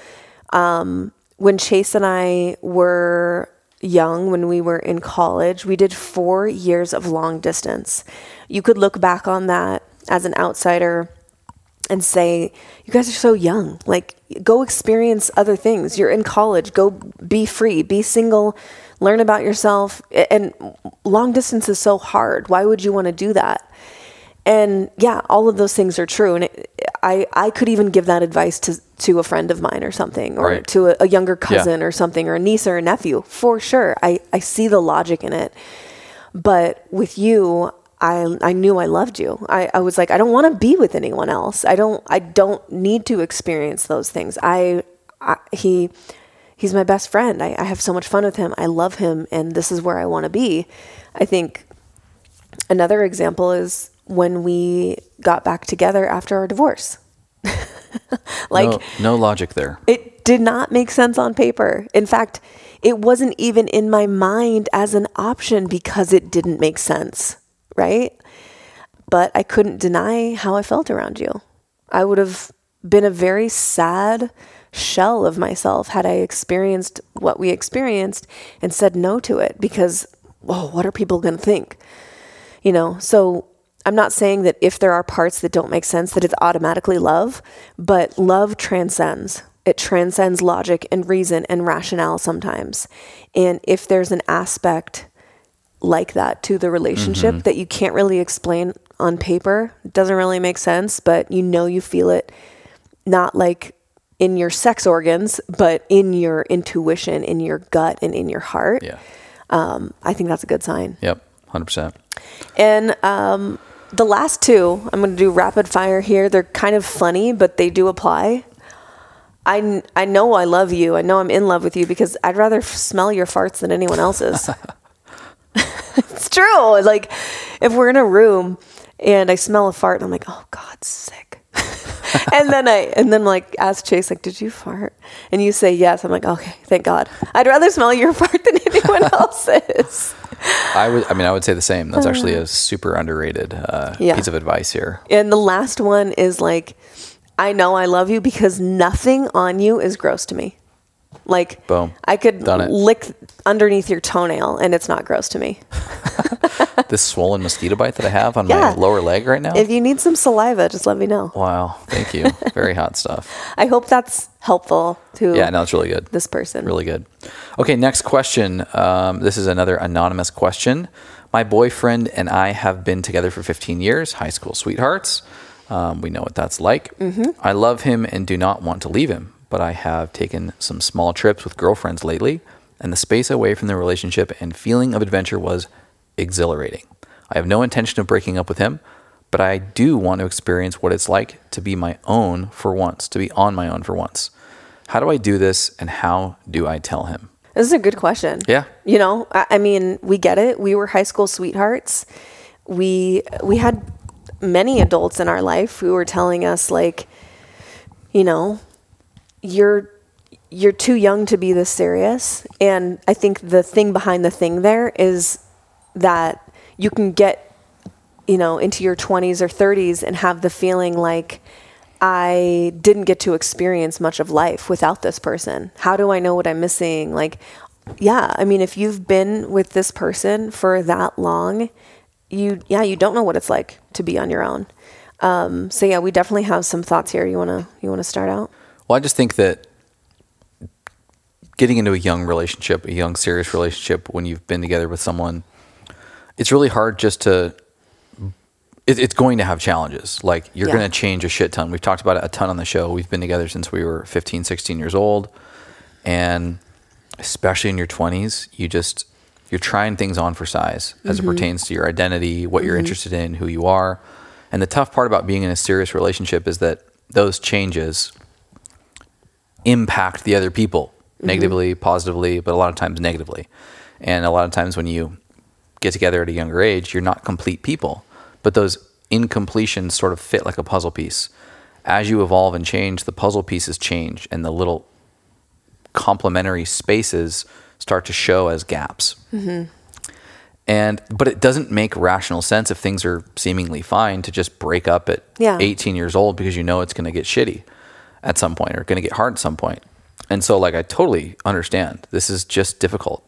when Chase and I were young, when we were in college, we did 4 years of long distance. You could look back on that as an outsider and say, you guys are so young. Like, go experience other things. You're in college. Go be free, be single, learn about yourself. And long distance is so hard. Why would you want to do that? And yeah, all of those things are true. And I could even give that advice to a friend of mine or something, or to a younger cousin or something, or a niece or a nephew, for sure. I see the logic in it. But with you, I knew I loved you. I was like, I don't want to be with anyone else. I don't need to experience those things. He's my best friend. I have so much fun with him. I love him, and this is where I want to be. I think another example is when we got back together after our divorce. Like, no logic there. It did not make sense on paper. In fact, it wasn't even in my mind as an option because it didn't make sense, right? But I couldn't deny how I felt around you. I would have been a very sad shell of myself had I experienced what we experienced and said no to it because, what are people going to think? You know, so I'm not saying that if there are parts that don't make sense that it's automatically love, but love transcends. It transcends logic and reason and rationale sometimes. And if there's an aspect like that to the relationship that you can't really explain on paper, it doesn't really make sense, but you feel it, not like in your sex organs, but in your intuition, in your gut, and in your heart. Yeah. I think that's a good sign. Yep, 100%. And the last two, I'm going to do rapid fire here. They're kind of funny, but they do apply. I know I love you. I know I'm in love with you because I'd rather smell your farts than anyone else's. It's true. Like, if we're in a room and I smell a fart, I'm like, oh God, sick. and then like ask Chase, like, did you fart? And you say yes. I'm like, okay, thank God. I'd rather smell your fart than anyone else's. I would say the same. That's actually a super underrated piece of advice here. And the last one is like, I know I love you because nothing on you is gross to me. Like, Boom. I could Done it. lick underneath your toenail and it's not gross to me. This swollen mosquito bite that I have on my lower leg right now. If you need some saliva, just let me know. Wow. Thank you. Very hot stuff. I hope that's helpful to Yeah, no, it's really good. this person. Really good. Okay, next question. This is another anonymous question. My boyfriend and I have been together for 15 years, high school sweethearts. We know what that's like. I love him and do not want to leave him, but I have taken some small trips with girlfriends lately, and the space away from the relationship and feeling of adventure was exhilarating. I have no intention of breaking up with him, but I do want to experience what it's like to be my own for once, to be on my own for once. How do I do this, and how do I tell him? This is a good question. Yeah. You know, I mean, we get it. We were high school sweethearts. We had many adults in our life who were telling us, like, you know, you're too young to be this serious. And I think the thing behind the thing there is that you can get, you know, into your 20s or 30s and have the feeling like, I didn't get to experience much of life without this person. How do I know what I'm missing? Like, yeah, I mean, if you've been with this person for that long, you don't know what it's like to be on your own. So yeah, we definitely have some thoughts here. You wanna start out? Well, I just think that getting into a young relationship, a young serious relationship, when you've been together with someone, it's really hard just to, it's going to have challenges. Like, you're going to change a shit ton. We've talked about it a ton on the show. We've been together since we were 15, 16 years old. And especially in your 20s, you're trying things on for size as it pertains to your identity, what you're interested in, who you are. And the tough part about being in a serious relationship is that those changes impact the other people negatively, positively, but a lot of times negatively. And a lot of times when you get together at a younger age, you're not complete people. But those incompletions sort of fit like a puzzle piece. As you evolve and change, the puzzle pieces change, and the little complementary spaces start to show as gaps. But it doesn't make rational sense if things are seemingly fine to just break up at 18 years old, because you know it's going to get shitty at some point, or going to get hard at some point. And so, like, I totally understand. This is just difficult.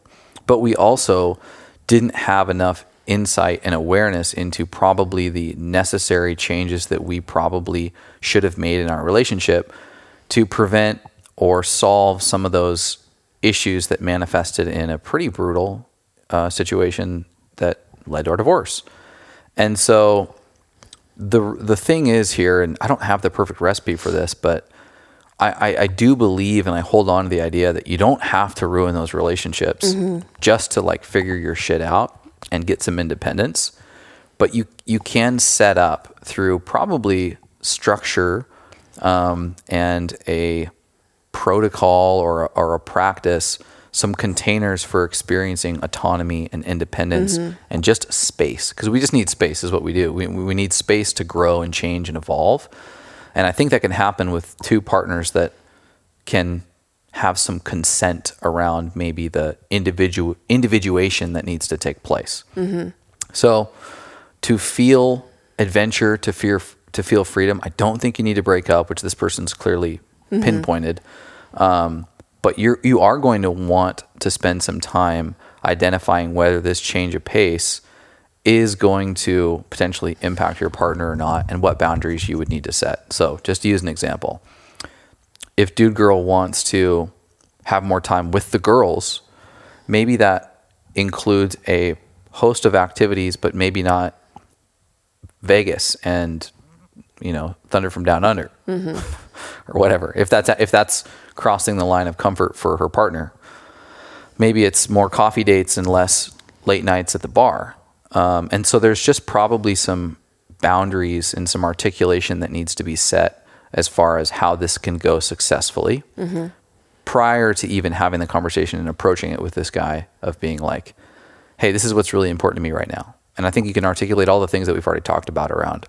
But we also didn't have enough insight and awareness into probably the necessary changes that we probably should have made in our relationship to prevent or solve some of those issues that manifested in a pretty brutal situation that led to our divorce. And so the thing is here, and I don't have the perfect recipe for this, but I do believe, and I hold on to the idea that you don't have to ruin those relationships just to, like, figure your shit out and get some independence. But you can set up through probably structure and a protocol or a practice, some containers for experiencing autonomy and independence and just space. Because we just need space is what we do. We need space to grow and change and evolve. And I think that can happen with two partners that can have some consent around maybe the individuation that needs to take place. So to feel adventure, to feel freedom, I don't think you need to break up, which this person's clearly pinpointed. But you are going to want to spend some time identifying whether this change of pace is going to potentially impact your partner or not, and what boundaries you would need to set. So just to use an example, if dude girl wants to have more time with the girls, maybe that includes a host of activities, but maybe not Vegas and, you know, Thunder from Down Under or whatever. If that's crossing the line of comfort for her partner, maybe it's more coffee dates and less late nights at the bar. And so there's just probably some boundaries and some articulation that needs to be set as far as how this can go successfully prior to even having the conversation and approaching it with this guy of being like, hey, this is what's really important to me right now. And I think you can articulate all the things that we've already talked about around.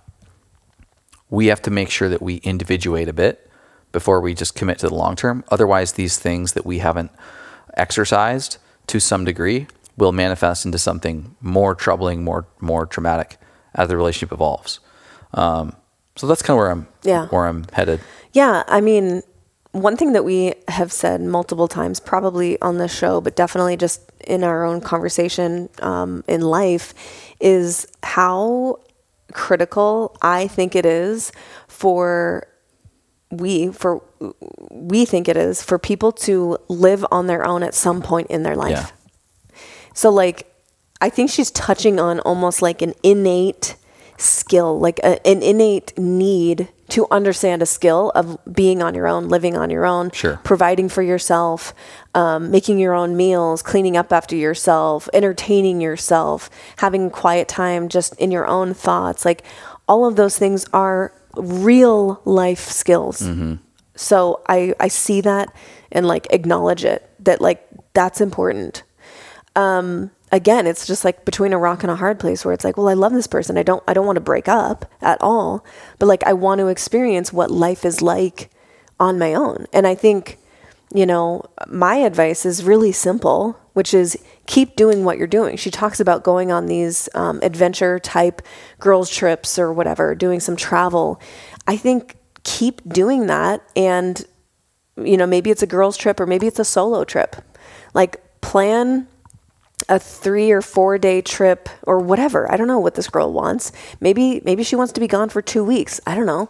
We have to make sure that we individuate a bit before we just commit to the long term. Otherwise, these things that we haven't exercised to some degree will manifest into something more troubling, more traumatic as the relationship evolves. So that's kind of where I'm headed. Yeah, I mean, one thing that we have said multiple times, probably on this show, but definitely just in our own conversation in life, is how critical I think it is we think it is for people to live on their own at some point in their life. Yeah. So like, I think she's touching on almost like an innate skill, like an innate need to understand a skill of being on your own, living on your own, sure, providing for yourself, making your own meals, cleaning up after yourself, entertaining yourself, having quiet time just in your own thoughts. Like all of those things are real life skills. Mm-hmm. So I see that and like acknowledge it, that like that's important. Again, it's just like between a rock and a hard place where it's like, well, I love this person. I don't want to break up at all, but like I want to experience what life is like on my own. And I think, you know, my advice is really simple, which is keep doing what you're doing. She talks about going on these adventure type girls trips or whatever, doing some travel. I think keep doing that. And, you know, maybe it's a girls trip or maybe it's a solo trip. Like plan a 3 or 4 day trip or whatever. I don't know what this girl wants. Maybe she wants to be gone for 2 weeks. I don't know.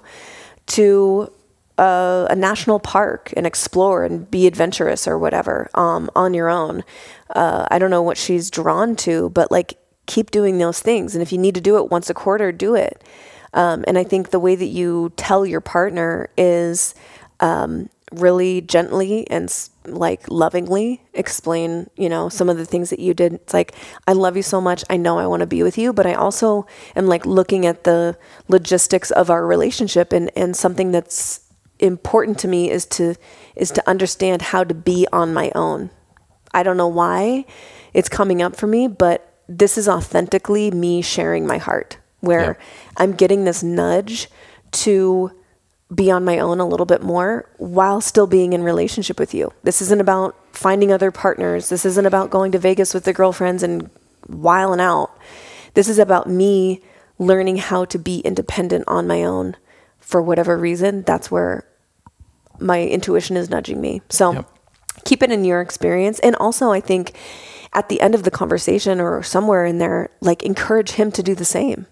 To a national park and explore and be adventurous or whatever, on your own. I don't know what she's drawn to, but like keep doing those things. And if you need to do it once a quarter, do it. And I think the way that you tell your partner is, really gently and like lovingly explain, you know, some of the things that you did. It's like, I love you so much. I know I want to be with you, but I also am like looking at the logistics of our relationship, and something that's important to me is to understand how to be on my own. I don't know why it's coming up for me, but this is authentically me sharing my heart, where I'm getting this nudge to be on my own a little bit more while still being in relationship with you. This isn't about finding other partners. This isn't about going to Vegas with the girlfriends and wilding out. This is about me learning how to be independent on my own for whatever reason. That's where my intuition is nudging me. So keep it in your experience. And also I think at the end of the conversation or somewhere in there, like encourage him to do the same.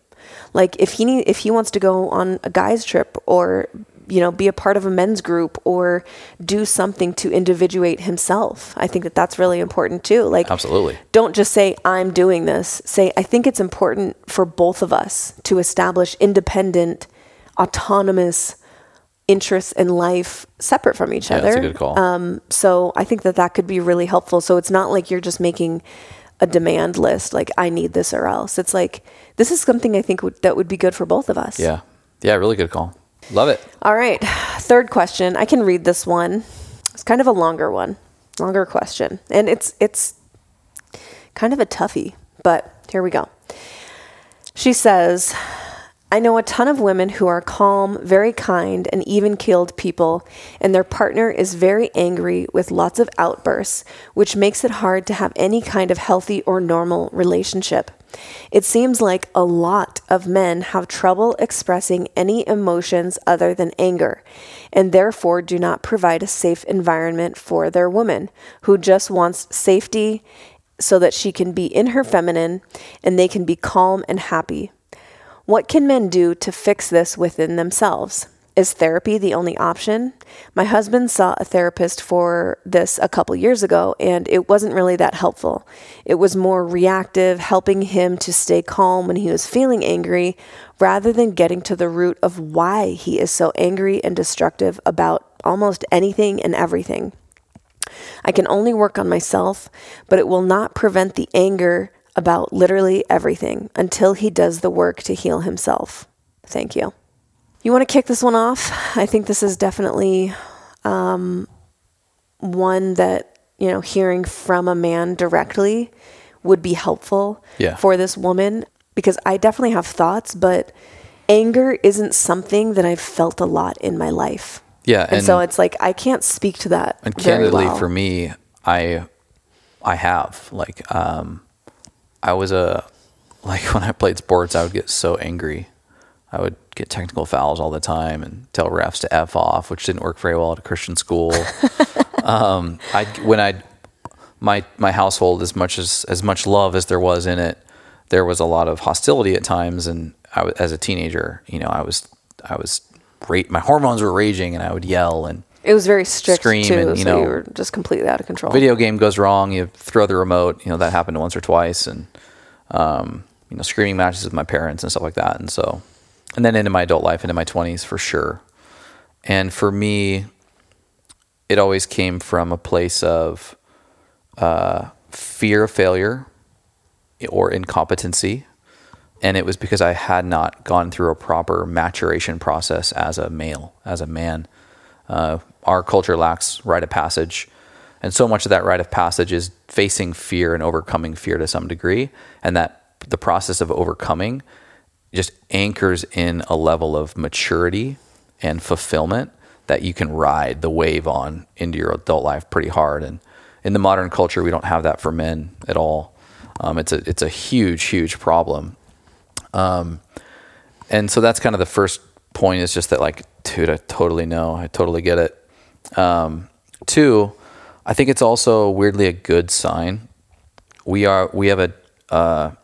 Like if he wants to go on a guy's trip or, you know, be a part of a men's group or do something to individuate himself, I think that that's really important too. Like, absolutely. Don't just say, I'm doing this. Say, I think it's important for both of us to establish independent, autonomous interests in life separate from each other. That's a good call. So I think that could be really helpful. So it's not like you're just making a demand list, like I need this or else. It's like, this is something I think that would be good for both of us. Yeah. Really good call. Love it. All right. Third question. I can read this one. It's kind of a longer question. And it's kind of a toughie, but here we go. She says, I know a ton of women who are calm, very kind, and even-keeled people, and their partner is very angry with lots of outbursts, which makes it hard to have any kind of healthy or normal relationship. It seems like a lot of men have trouble expressing any emotions other than anger, and therefore do not provide a safe environment for their woman, who just wants safety so that she can be in her feminine and they can be calm and happy. What can men do to fix this within themselves? Is therapy the only option? My husband saw a therapist for this a couple years ago, and it wasn't really that helpful. It was more reactive, helping him to stay calm when he was feeling angry, rather than getting to the root of why he is so angry and destructive about almost anything and everything. I can only work on myself, but it will not prevent the anger about literally everything until he does the work to heal himself. Thank you. You want to kick this one off? I think this is definitely one that, you know, hearing from a man directly would be helpful for this woman, because I definitely have thoughts, but anger isn't something that I've felt a lot in my life. Yeah. And so it's like, I can't speak to that. And very candidly, well. for me, I have like, I was when I played sports, I would get so angry. I would get technical fouls all the time and tell refs to F off, which didn't work very well at a Christian school. My household, as much love as there was in it, there was a lot of hostility at times. And as a teenager, my hormones were raging, and I would yell and it was very strict scream, too, and so you were just completely out of control. Video game goes wrong, you throw the remote. That happened once or twice, and screaming matches with my parents and stuff like that. And then into my adult life, into my 20s for sure. And for me, it always came from a place of fear of failure or incompetency. And it was because I had not gone through a proper maturation process as a male, as a man. Our culture lacks rite of passage. And so much of that rite of passage is facing fear and overcoming fear to some degree. And that the process of overcoming just anchors in a level of maturity and fulfillment that you can ride the wave on into your adult life pretty hard. And in the modern culture, we don't have that for men at all. It's a huge, huge problem. And so that's kind of the first point, is just that, like, dude, I totally know. I totally get it. Two, I think it's also weirdly a good sign. We have a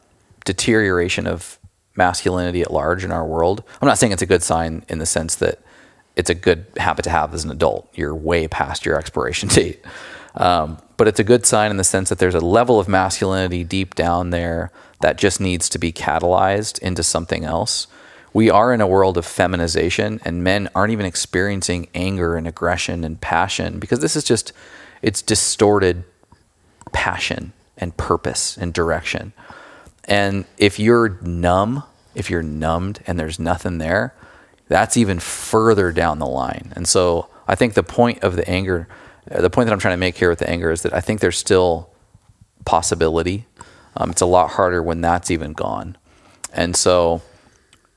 deterioration of masculinity at large in our world. I'm not saying it's a good sign in the sense that it's a good habit to have as an adult. You're way past your expiration date. But it's a good sign in the sense that there's a level of masculinity deep down there that just needs to be catalyzed into something else. We are in a world of feminization, and men aren't even experiencing anger and aggression and passion, because this is just, it's distorted passion and purpose and direction. And if you're numbed and there's nothing there, that's even further down the line. And so I think the point of the anger, the point that I'm trying to make here with the anger, is that I think there's still possibility. It's a lot harder when that's even gone. And so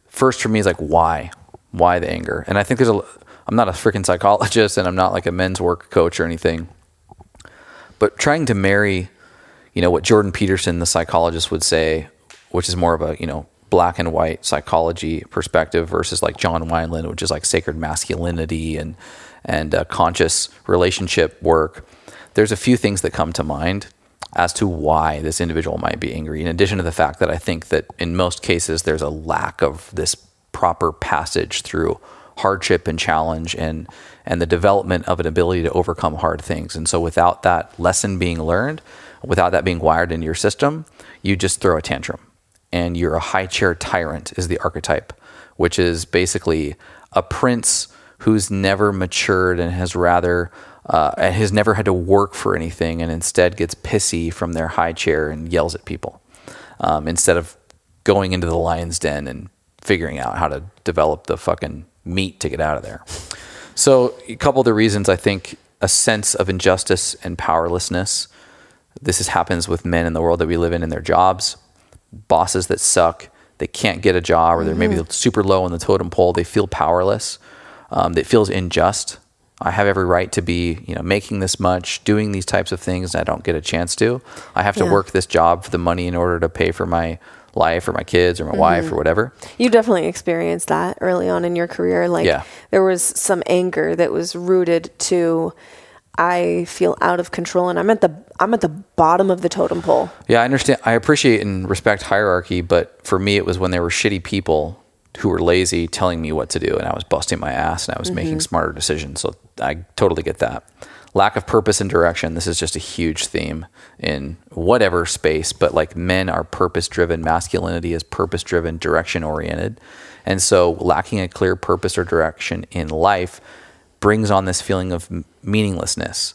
first for me is like, why the anger? And I think I'm not a freaking psychologist, and I'm not like a men's work coach or anything, but trying to marry, what Jordan Peterson, the psychologist, would say, which is more of a, black and white psychology perspective, versus like John Wineland, which is like sacred masculinity and conscious relationship work. There's a few things that come to mind as to why this individual might be angry, in addition to the fact that I think that in most cases there's a lack of this proper passage through hardship and challenge and the development of an ability to overcome hard things. And so without that lesson being learned, without that being wired into your system, you just throw a tantrum. And you're a high chair tyrant is the archetype, which is basically a prince who's never matured and has never had to work for anything, and instead gets pissy from their high chair and yells at people, instead of going into the lion's den and figuring out how to develop the fucking meat to get out of there. So a couple of the reasons, I think, a sense of injustice and powerlessness. This happens with men in the world that we live in their jobs. Bosses that suck, they can't get a job, or they're maybe super low on the totem pole. They feel powerless. That feels unjust. I have every right to be, making this much, doing these types of things, and I don't get a chance to. I have to work this job for the money in order to pay for my life or my kids or my wife or whatever. You definitely experienced that early on in your career. There was some anger that was rooted to, I feel out of control, and I'm at the bottom of the totem pole. Yeah, I understand. I appreciate and respect hierarchy, but for me, it was when there were shitty people who were lazy telling me what to do, and I was busting my ass, and I was making smarter decisions. So I totally get that. Lack of purpose and direction. This is just a huge theme in whatever space, but like, men are purpose-driven. Masculinity is purpose-driven, direction-oriented. And so lacking a clear purpose or direction in life brings on this feeling of meaninglessness,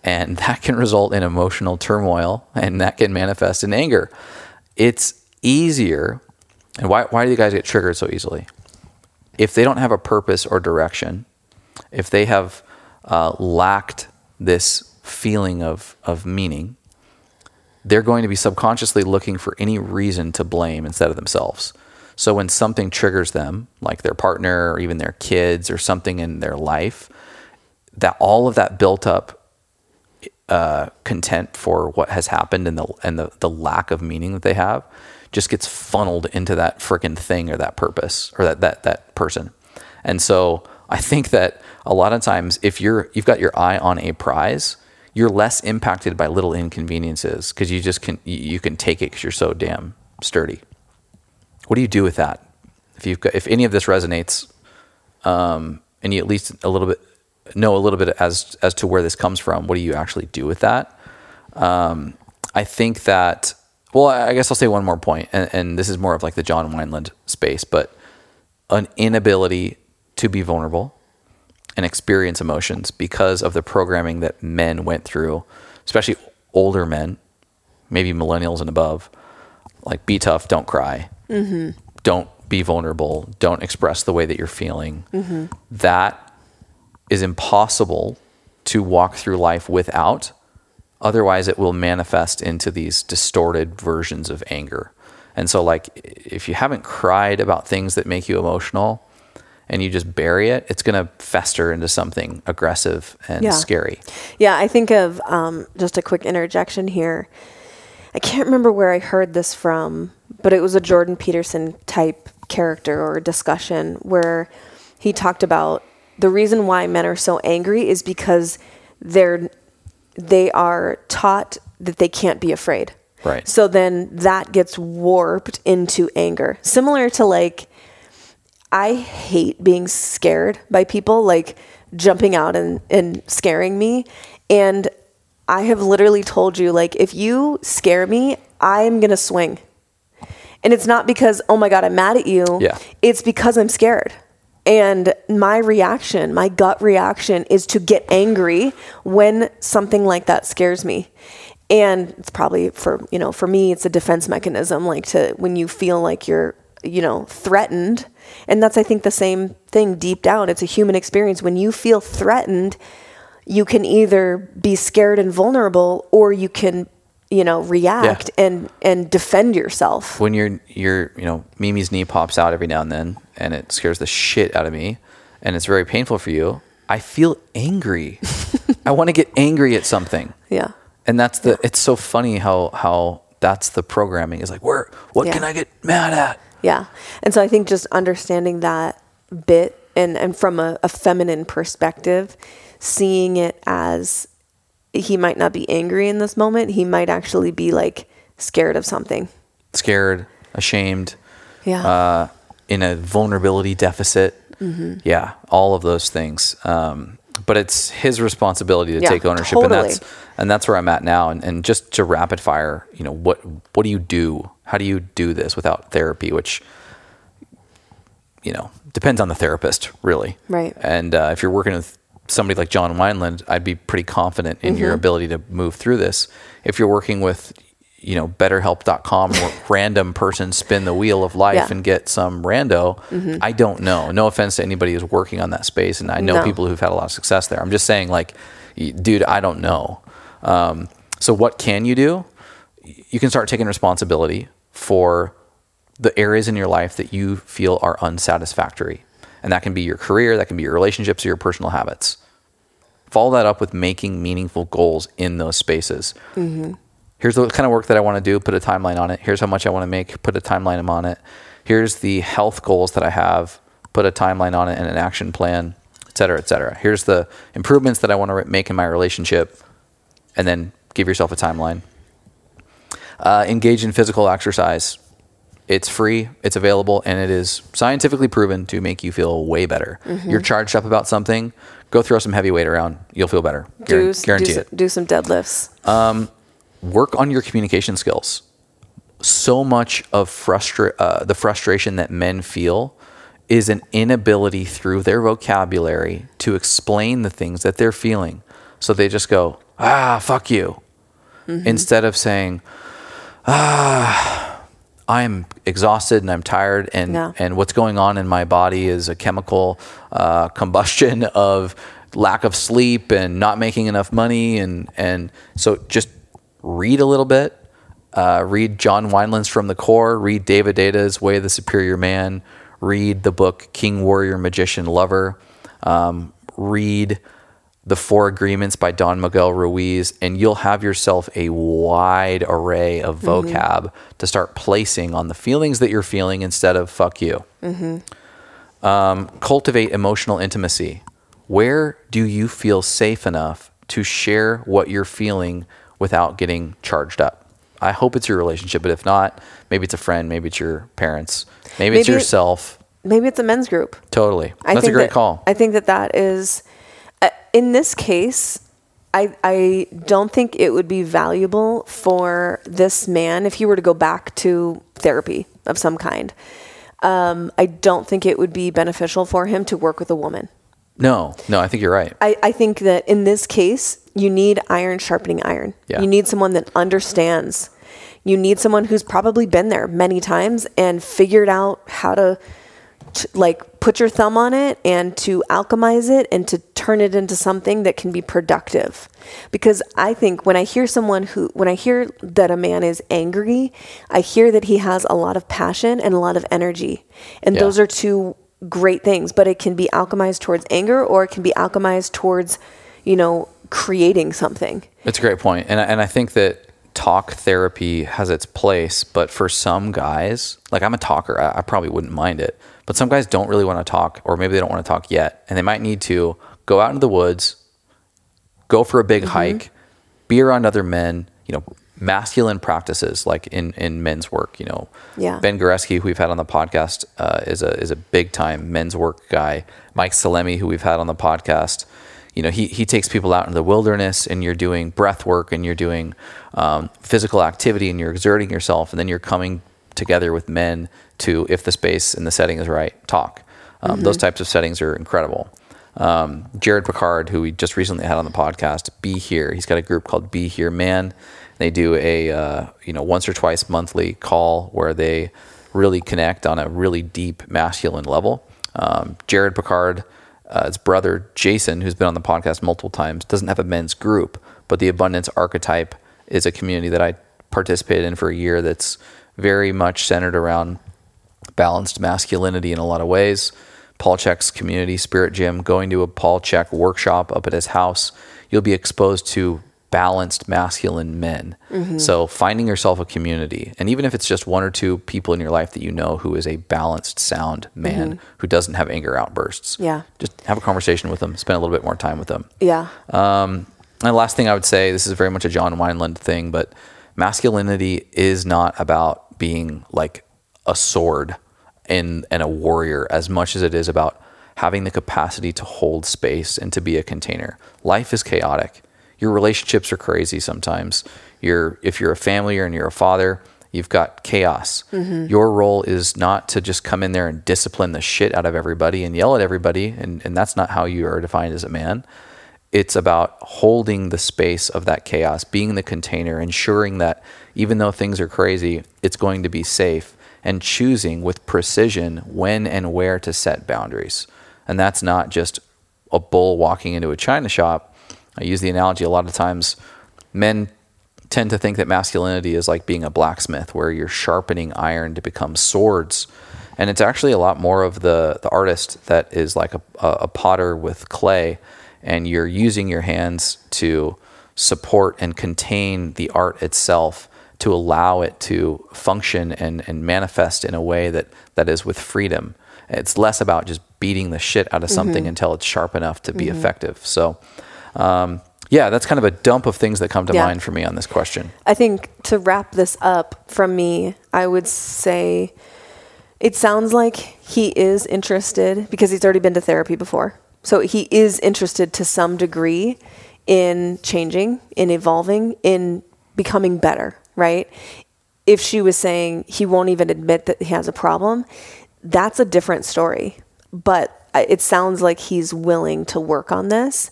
and that can result in emotional turmoil, and that can manifest in anger. It's easier. And why do you guys get triggered so easily? If they don't have a purpose or direction, if they have lacked this feeling of meaning, they're going to be subconsciously looking for any reason to blame instead of themselves. So when something triggers them, like their partner or even their kids or something in their life, that all of that built up content for what has happened and the lack of meaning that they have just gets funneled into that freaking thing or that purpose or that person. And so I think that a lot of times if you've got your eye on a prize, you're less impacted by little inconveniences because you can take it because you're so damn sturdy. What do you do with that? If any of this resonates, and you at least know a little bit as to where this comes from, what do you actually do with that? I think that, well, I guess I'll say one more point, and this is more of like the John Wineland space, but an inability to be vulnerable and experience emotions because of the programming that men went through, especially older men, maybe millennials and above, like be tough, don't cry, don't be vulnerable, don't express the way that you're feeling. That is impossible to walk through life without. Otherwise, it will manifest into these distorted versions of anger. And so, like, if you haven't cried about things that make you emotional and you just bury it, it's going to fester into something aggressive and scary. Yeah, I think of just a quick interjection here. I can't remember where I heard this from, but it was a Jordan Peterson type character or discussion where he talked about the reason why men are so angry is because they are taught that they can't be afraid. Right. So then that gets warped into anger. Similar to like, I hate being scared by people, like jumping out and scaring me. And I have literally told you, like, if you scare me, I'm going to swing. And it's not because, oh my God, I'm mad at you. Yeah. It's because I'm scared. And my reaction, my gut reaction is to get angry when something like that scares me. And it's probably for me, it's a defense mechanism, like when you feel like you're, threatened. And that's, I think, the same thing deep down. It's a human experience. When you feel threatened, you can either be scared and vulnerable, or you can, react and defend yourself. When Mimi's knee pops out every now and then and it scares the shit out of me and it's very painful for you, I feel angry. I want to get angry at something. Yeah. And that's it's so funny how that's the programming is like, what can I get mad at? Yeah. And so I think just understanding that bit and from a feminine perspective, seeing it as he might not be angry in this moment. He might actually be like scared of something. Scared, ashamed, in a vulnerability deficit. Yeah. All of those things. But it's his responsibility to take ownership. Totally. And that's where I'm at now. And just to rapid fire, what do you do? How do you do this without therapy, which, depends on the therapist, really. Right. And if you're working with somebody like John Wineland, I'd be pretty confident in your ability to move through this. If you're working with, betterhelp.com, where random person spin the wheel of life and get some rando, I don't know. No offense to anybody who's working on that space. And I know people who've had a lot of success there. I'm just saying, like, dude, I don't know. So what can you do? You can start taking responsibility for the areas in your life that you feel are unsatisfactory. And that can be your career, that can be your relationships, or your personal habits. Follow that up with making meaningful goals in those spaces. Here's the kind of work that I want to do, put a timeline on it. Here's how much I want to make, put a timeline on it. Here's the health goals that I have, put a timeline on it and an action plan, et cetera, et cetera. Here's the improvements that I want to make in my relationship, and then give yourself a timeline. Engage in physical exercise. It's free, it's available, and it is scientifically proven to make you feel way better. You're charged up about something, go throw some heavy weight around, you'll feel better. Guarantee it. Do some deadlifts. Work on your communication skills. So much of the frustration that men feel is an inability through their vocabulary to explain the things that they're feeling. So they just go, fuck you. Instead of saying, I'm exhausted and I'm tired and what's going on in my body is a chemical combustion of lack of sleep and not making enough money. And so just read a little bit, read John Wineland's From the Core, read David Data's Way of the Superior Man, read the book King, Warrior, Magician, Lover, read The Four Agreements by Don Miguel Ruiz, and you'll have yourself a wide array of vocab to start placing on the feelings that you're feeling instead of fuck you. Cultivate emotional intimacy. Where do you feel safe enough to share what you're feeling without getting charged up? I hope it's your relationship, but if not, maybe it's a friend, maybe it's your parents, maybe it's yourself. Maybe it's a men's group. Totally. That's a great call. I think that is, in this case, I don't think it would be valuable for this man if he were to go back to therapy of some kind. I don't think it would be beneficial for him to work with a woman. No, I think you're right. I think that in this case, you need iron sharpening iron. Yeah. You need someone that understands. You need someone who's probably been there many times and figured out how to like put your thumb on it and to alchemize it and to turn it into something that can be productive. Because I think when I hear that a man is angry, I hear that he has a lot of passion and a lot of energy. And those are two great things, but it can be alchemized towards anger or it can be alchemized towards, creating something. It's a great point. And I think that talk therapy has its place, but for some guys, like I'm a talker, I probably wouldn't mind it. But some guys don't really want to talk, or maybe they don't want to talk yet. And they might need to go out into the woods, go for a big hike, be around other men, masculine practices like in men's work. Ben Goreski, who we've had on the podcast, is a big time men's work guy. Mike Salemi, who we've had on the podcast, he takes people out into the wilderness, and you're doing breath work, and you're doing physical activity, and you're exerting yourself, and then you're coming together with men to, if the space and the setting is right, talk. Those types of settings are incredible. Jared Picard, who we just recently had on the podcast, Be Here. He's got a group called Be Here Man. They do a once or twice monthly call where they really connect on a really deep masculine level. Jared Picard, his brother Jason, who's been on the podcast multiple times, doesn't have a men's group, but the Abundance Archetype is a community that I participated in for a year that's very much centered around balanced masculinity in a lot of ways. Paul Chek's community, Spirit Gym, going to a Paul Chek workshop up at his house, you'll be exposed to balanced masculine men. So finding yourself a community, and even if it's just one or two people in your life that who is a balanced, sound man who doesn't have anger outbursts. Just have a conversation with them, spend a little bit more time with them. And the last thing I would say, this is very much a John Wineland thing, but masculinity is not about being like a sword and a warrior as much as it is about having the capacity to hold space and to be a container. Life is chaotic. Your relationships are crazy sometimes. If you're a family and you're a father, you've got chaos. Your role is not to just come in there and discipline the shit out of everybody and yell at everybody, and that's not how you are defined as a man. It's about holding the space of that chaos, being the container, ensuring that even though things are crazy, it's going to be safe, and choosing with precision when and where to set boundaries. And that's not just a bull walking into a china shop. I use the analogy a lot of times. Men tend to think that masculinity is like being a blacksmith, where you're sharpening iron to become swords. And it's actually a lot more of the artist that is like a potter with clay, and you're using your hands to support and contain the art itself, to allow it to function and manifest in a way that is with freedom. It's less about just beating the shit out of something until it's sharp enough to be effective. So, that's kind of a dump of things that come to mind for me on this question. I think to wrap this up from me, I would say it sounds like he is interested because he's already been to therapy before. So he is interested to some degree in changing, in evolving, in becoming better, right? If she was saying he won't even admit that he has a problem, that's a different story. But it sounds like he's willing to work on this.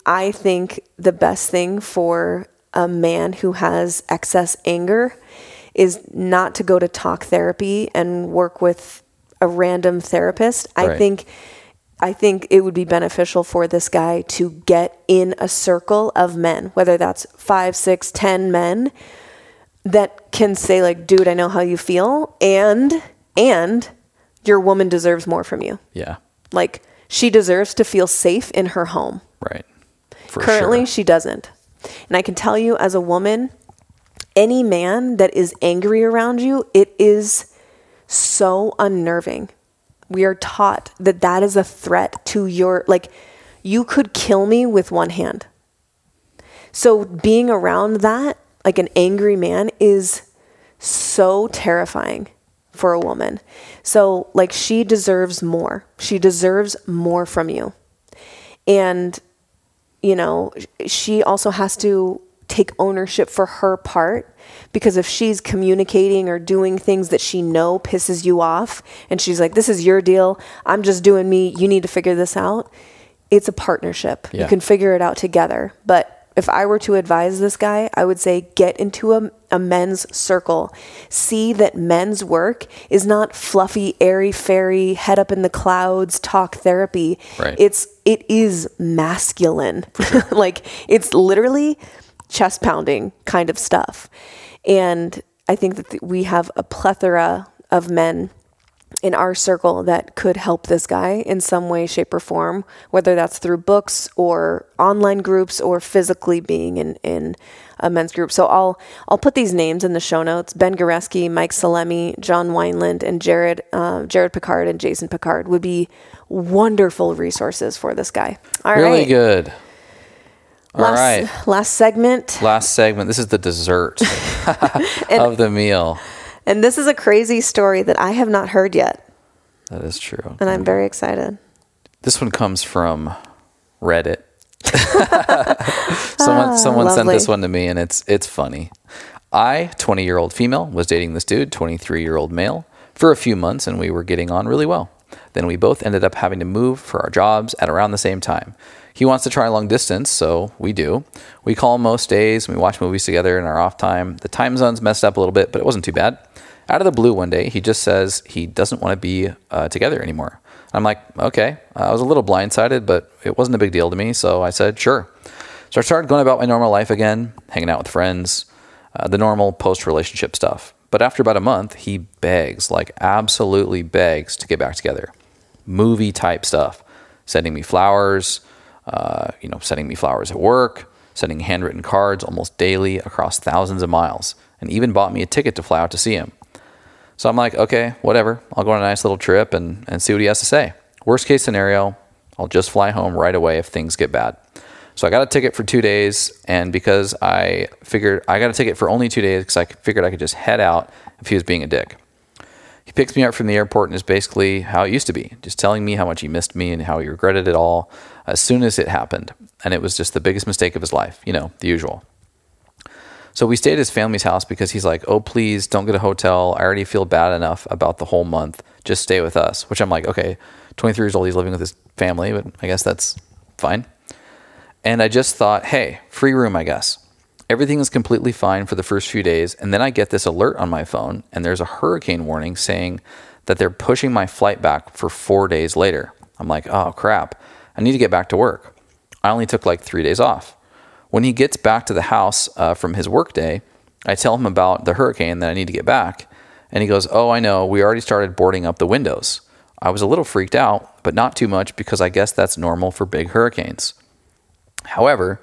I think the best thing for a man who has excess anger is not to go to talk therapy and work with a random therapist. Right. I think it would be beneficial for this guy to get in a circle of men, whether that's 5, 6, 10 men that can say like, dude, I know how you feel. And your woman deserves more from you. Yeah. Like She deserves to feel safe in her home. Right. For Currently, sure. she doesn't. And I can tell you as a woman, any man that is angry around you, it is so unnerving. We are taught that that is a threat to your, like, you could kill me with one hand. So being around that, like an angry man, is so terrifying for a woman. So, like, she deserves more. She deserves more from you. And, you know, she also has to take ownership for her part, because if she's communicating or doing things that she know pisses you off, and she's like, this is your deal, I'm just doing me, you need to figure this out. It's a partnership. Yeah. You can figure it out together. But if I were to advise this guy, I would say get into a men's circle. See that men's work is not fluffy, airy-fairy, head up in the clouds, talk therapy. Right. It is masculine. Sure. Like, it's literally chest pounding kind of stuff. And I think that we have a plethora of men in our circle that could help this guy in some way, shape, or form, whether that's through books or online groups or physically being in a men's group. So I'll put these names in the show notes. Ben Goreski, Mike Salemi, John Wineland, and Jared Picard and Jason Picard would be wonderful resources for this guy. All right. Really good. All right. Last segment. This is the dessert of the meal. And this is a crazy story that I have not heard yet. That is true. And I'm very excited. This one comes from Reddit. Someone sent this one to me, and it's funny. I, 20-year-old female, was dating this dude, 23-year-old male, for a few months, and we were getting on really well. Then we both ended up having to move for our jobs at around the same time. He wants to try long distance, so we do. We call most days, and we watch movies together in our off time. The time zone's messed up a little bit, but it wasn't too bad. Out of the blue one day, he just says he doesn't want to be together anymore. I'm like, okay. I was a little blindsided, but it wasn't a big deal to me, so I said, sure. So I started going about my normal life again, hanging out with friends, the normal post-relationship stuff. But after about a month, he begs, like absolutely begs to get back together. Movie-type stuff. Sending me flowers, sending me flowers at work, sending handwritten cards almost daily across thousands of miles, and even bought me a ticket to fly out to see him. So I'm like, okay, whatever. I'll go on a nice little trip and see what he has to say. Worst case scenario, I'll just fly home right away if things get bad. So I got a ticket for 2 days, and because I figured I got a ticket for only 2 days because I figured I could just head out if he was being a dick. He picks me up from the airport and is basically how it used to be, just telling me how much he missed me and how he regretted it all as soon as it happened. And it was just the biggest mistake of his life, the usual. So we stayed at his family's house because he's like, oh, please don't get a hotel. I already feel bad enough about the whole month. Just stay with us, which I'm like, okay, 23 years old, he's living with his family, but I guess that's fine. And I just thought, hey, free room, I guess. Everything is completely fine for the first few days, and then I get this alert on my phone, and there's a hurricane warning saying that they're pushing my flight back for 4 days later. I'm like, oh, crap. I need to get back to work. I only took like 3 days off. When he gets back to the house from his work day, I tell him about the hurricane that I need to get back, and he goes, oh, I know. We already started boarding up the windows. I was a little freaked out, but not too much because I guess that's normal for big hurricanes. However,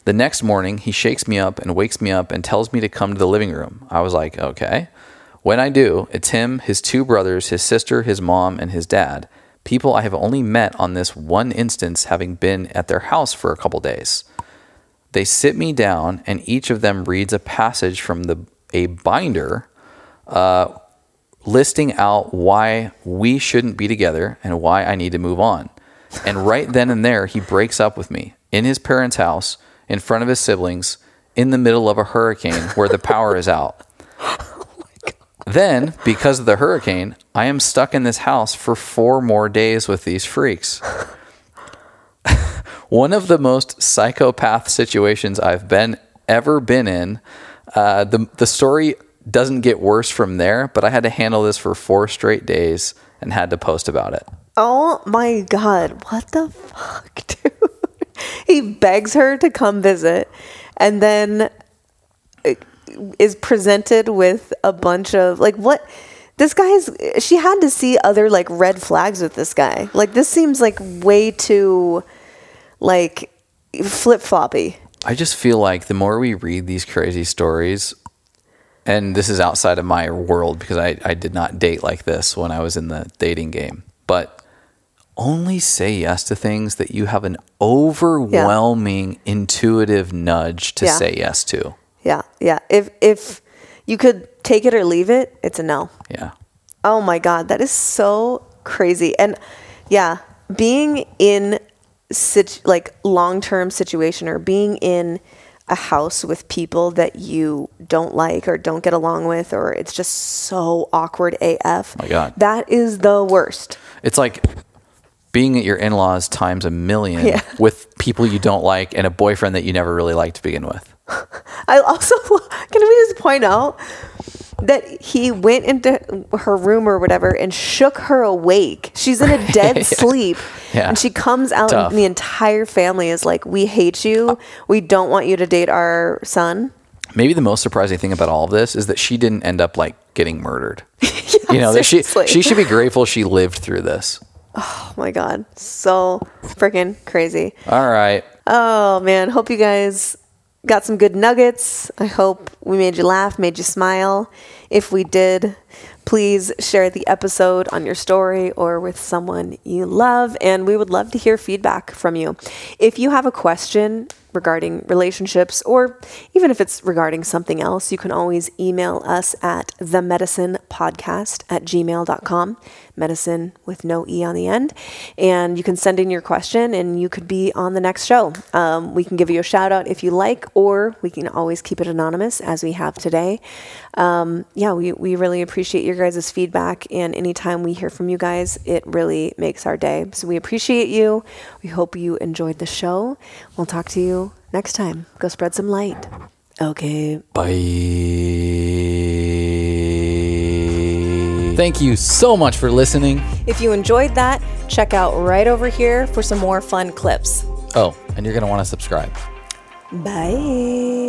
the next morning, he shakes me up and wakes me up and tells me to come to the living room. I was like, okay. When I do, it's him, his 2 brothers, his sister, his mom, and his dad. People I have only met on this one instance, having been at their house for a couple days. They sit me down, and each of them reads a passage from a binder listing out why we shouldn't be together and why I need to move on. And right then and there, he breaks up with me in his parents' house, in front of his siblings, in the middle of a hurricane where the power is out. Oh my God. Then, because of the hurricane, I am stuck in this house for 4 more days with these freaks. One of the most psychopath situations I've ever been in. The story doesn't get worse from there, but I had to handle this for 4 straight days and had to post about it. Oh my God. What the fuck, dude? He begs her to come visit and then is presented with a bunch of, like, what? this she had to see other like red flags with this guy. Like this seems like way too like flip-floppy. I just feel like the more we read these crazy stories, and this is outside of my world because I did not date like this when I was in the dating game, but only say yes to things that you have an overwhelming intuitive nudge to say yes to. Yeah. Yeah. If you could take it or leave it, it's a no. Yeah. Oh my God. That is so crazy. And yeah, being in like long-term situation or being in a house with people that you don't like or don't get along with, or it's just so awkward AF. Oh my God. That is the worst. It's like being at your in-laws times a million with people you don't like and a boyfriend that you never really liked to begin with. I also, can we just point out that he went into her room or whatever and shook her awake. She's in a dead sleep. Yeah. And she comes out and the entire family is like, we hate you. We don't want you to date our son. Maybe the most surprising thing about all of this is that she didn't end up like getting murdered. Yeah, she should be grateful she lived through this. Oh my God. So freaking crazy. All right. Oh man. Hope you guys got some good nuggets. I hope we made you laugh, made you smile. If we did, please share the episode on your story or with someone you love. And we would love to hear feedback from you. If you have a question regarding relationships, or even if it's regarding something else, you can always email us at themedicinepodcast@gmail.com. Medicine with no E on the end. And you can send in your question and you could be on the next show. We can give you a shout out if you like, or we can always keep it anonymous as we have today. We really appreciate your guys' feedback, and anytime we hear from you guys, it really makes our day. So we appreciate you. We hope you enjoyed the show. We'll talk to you next time. Go spread some light. Okay. Bye. Thank you so much for listening. If you enjoyed that, check out right over here for some more fun clips. Oh, and you're going to want to subscribe. Bye.